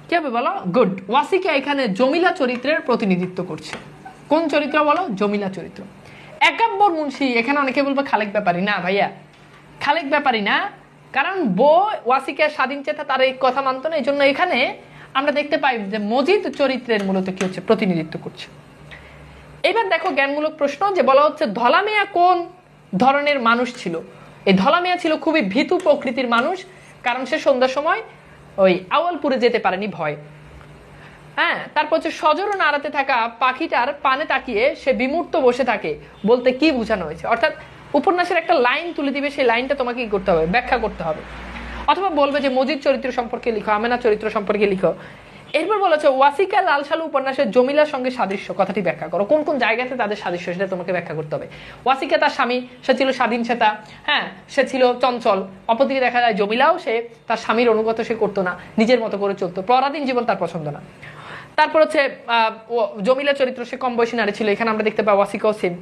কি হবে বলো? গুড, ওয়াসিকা এখানে জমিলা চরিত্রের প্রতিনিধিত্ব করছে। কোন চরিত্র বলো? জমিলা চরিত্র। একাব্বর মুন্সি এখানে অনেকে বলবে খালেক ব্যাপারী, না ভাইয়া খালেক ব্যাপারী না, কারণ ওয়াসিকা স্বাধীন চেতা তার এই কথা মানতো না, এই জন্য এখানে আমরা দেখতে পাই যে মজিদ চরিত্রের মূলত কি হচ্ছে, প্রতিনিধিত্ব করছে। এবার দেখো জ্ঞানমূলক প্রশ্ন, যে বলা হচ্ছে ধলা মিয়া কোন ধরনের মানুষ ছিল? এই ধলা মিয়া ছিল খুবই ভীতু প্রকৃতির মানুষ, কারণ সে সন্ধ্যার সময় ওই আওয়ালপুরে যেতে পারেনি ভয়। হ্যাঁ, তারপর হচ্ছে সজোর নাড়াতে থাকা পাখিটার পানে তাকিয়ে সে বিমূর্ত বসে থাকে বলতে কি বোঝানো হয়েছে? অর্থাৎ উপন্যাসের একটা লাইন তুলে দিবে, সেই লাইনটা তোমাকে কি করতে হবে, ব্যাখ্যা করতে হবে, অথবা বলবে যে মজিদ চরিত্র সম্পর্কে লিখো, আমেনা চরিত্র সম্পর্কে লিখো। এরপর বলেছে ওয়াসিকা লাল সালু উপন্যাসের জমিলার সঙ্গে সাদৃশ্য, কথাটি ব্যাখ্যা করো। কোন কোন জায়গাতে তাদের সাদৃশ্য সেটা তোমাকে ব্যাখ্যা করতে হবে। ওয়াসিকা তার স্বামী, সে ছিল স্বাধীন চেতা, হ্যাঁ সে ছিল চঞ্চল। অপরদিকে দেখা যায় জমিলাও সে তার স্বামীর অনুগত সে করতো না, নিজের মতো করে চলতো, পরাধীন জীবন তার পছন্দ না। তারপর হচ্ছে জমিলা চরিত্র, সে কম বয়সী নারী ছিল, এখানে আমরা দেখতে পাই ওয়াসিকাও সেম।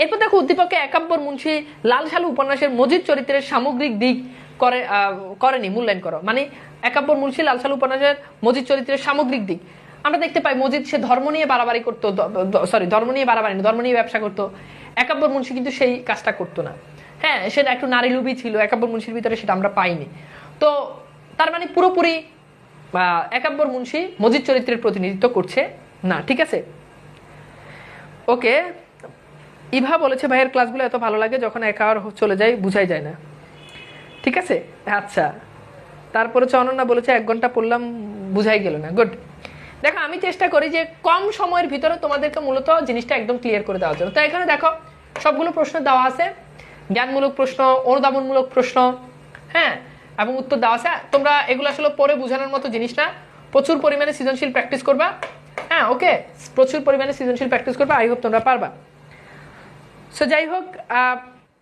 এরপর দেখো উদ্দীপকে একাব্বর মুন্সি লাল সালু উপন্যাসের মজিদ চরিত্রের সামগ্রিক দিক করেনি, মূল্যায়ন করো। মানে একাব্বর মুন্সি লাল সালু উপন্যাসের মজিদ চরিত্রের সামগ্রিক দিক আমরা দেখতে পাই মজিদ সে ধর্ম নিয়ে বাড়াবাড়ি করতো, ধর্ম নিয়ে বাড়াবাড়ি না, ধর্ম নিয়ে ব্যবসা করতো। একাব্বর মুন্সি কিন্তু সেই কাজটা করতো না। হ্যাঁ, সেটা একটু নারী লোভী ছিল, একাব্বর মুন্সির ভিতরে সেটা আমরা পাইনি। তো তার মানে পুরোপুরি একাব্বর মুন্সি মজিদ চরিত্রের প্রতিনিধিত্ব করছে না, ঠিক আছে। ওকে, ইভা বলেছে ভাইয়ের ক্লাসগুলো এত ভালো লাগে যখন একা চলে যায়, বুঝাই যায় না, ঠিক আছে। আচ্ছা, তারপরে অনন্যা বলেছে 1 ঘন্টা পড়লাম বুঝাই গেল না। গুড, দেখো আমি চেষ্টা করি যে কম সময়ের ভিতরে তোমাদেরকে মূলত জিনিসটা একদম ক্লিয়ার করে দেওয়ার জন্য। তো এখানে দেখো সবগুলো প্রশ্ন দেওয়া আছে, জ্ঞানমূলক প্রশ্ন, অনুধাবনমূলক প্রশ্ন, হ্যাঁ, এবং উত্তর দেওয়া আছে। তোমরা এগুলো আসলে পরে বোঝানোর মতো জিনিস না, প্রচুর পরিমাণে সৃজনশীল প্র্যাকটিস করবা। হ্যাঁ, ওকে, প্রচুর পরিমাণে সৃজনশীল প্র্যাকটিস করবা, আই হোপ তোমরা পারবা। সো যাই হোক,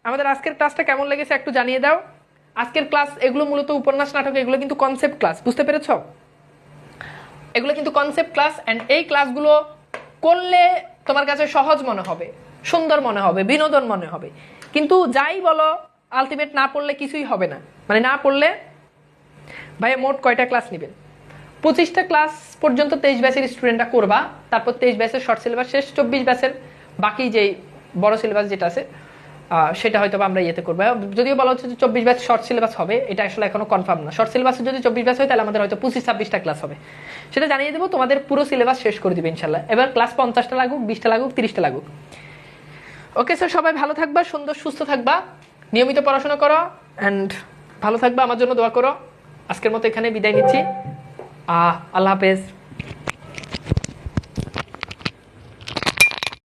আমাদের আজকের ক্লাসটা কেমন লেগেছে একটু জানিয়ে দাও। আজকের ক্লাস এগুলো মূলত উপন্যাস নাটক, এগুলো কিন্তু কনসেপ্ট ক্লাস, বুঝতে পেরেছ? এগুলো কিন্তু কনসেপ্ট ক্লাস, অ্যান্ড এই ক্লাসগুলো করলে তোমার কাছে সহজ মনে হবে, সুন্দর মনে হবে, বিনোদন মনে হবে। কিন্তু যাই বলো আলটিমেট না পড়লে কিছুই হবে না। মানে না পড়লে ভাইয়া মোট কয়টা ক্লাস নেবেন? 25টা ক্লাস পর্যন্ত 23 ব্যাচের স্টুডেন্টরা করবা, তারপর 23 ব্যাচের শর্ট সিলেবাস শেষ, 24 ব্যাচের বাকি যেই বড় সিলেবাস যেটা আছে সেটা হয়তো আমরা ইয়েতে করবো। যদিও বলা হচ্ছে যে 24 ব্যাচ শর্ট সিলেবাস হবে, এটা আসলে এখনো কনফার্ম না। শর্ট সিলেবাসে যদি 24 ব্যাচ হয় তাহলে আমাদের হয়তো 25-26টা ক্লাস হবে, সেটা জানিয়ে দেবো। তোমাদের পুরো সিলেবাস শেষ করে দিবে ইনশাল্লাহ। এবার ক্লাস 50টা লাগুক, 20টা লাগুক, 30টা লাগুক। ওকে স্যার, সবাই ভালো থাকবা, সুন্দর সুস্থ থাকবা, নিয়মিত পড়াশোনা করো, অ্যান্ড ভালো থাকবা, আমার জন্য দোয়া করো। আজকের মতো এখানে বিদায় নিচ্ছি, আল্লাহ হাফেজ।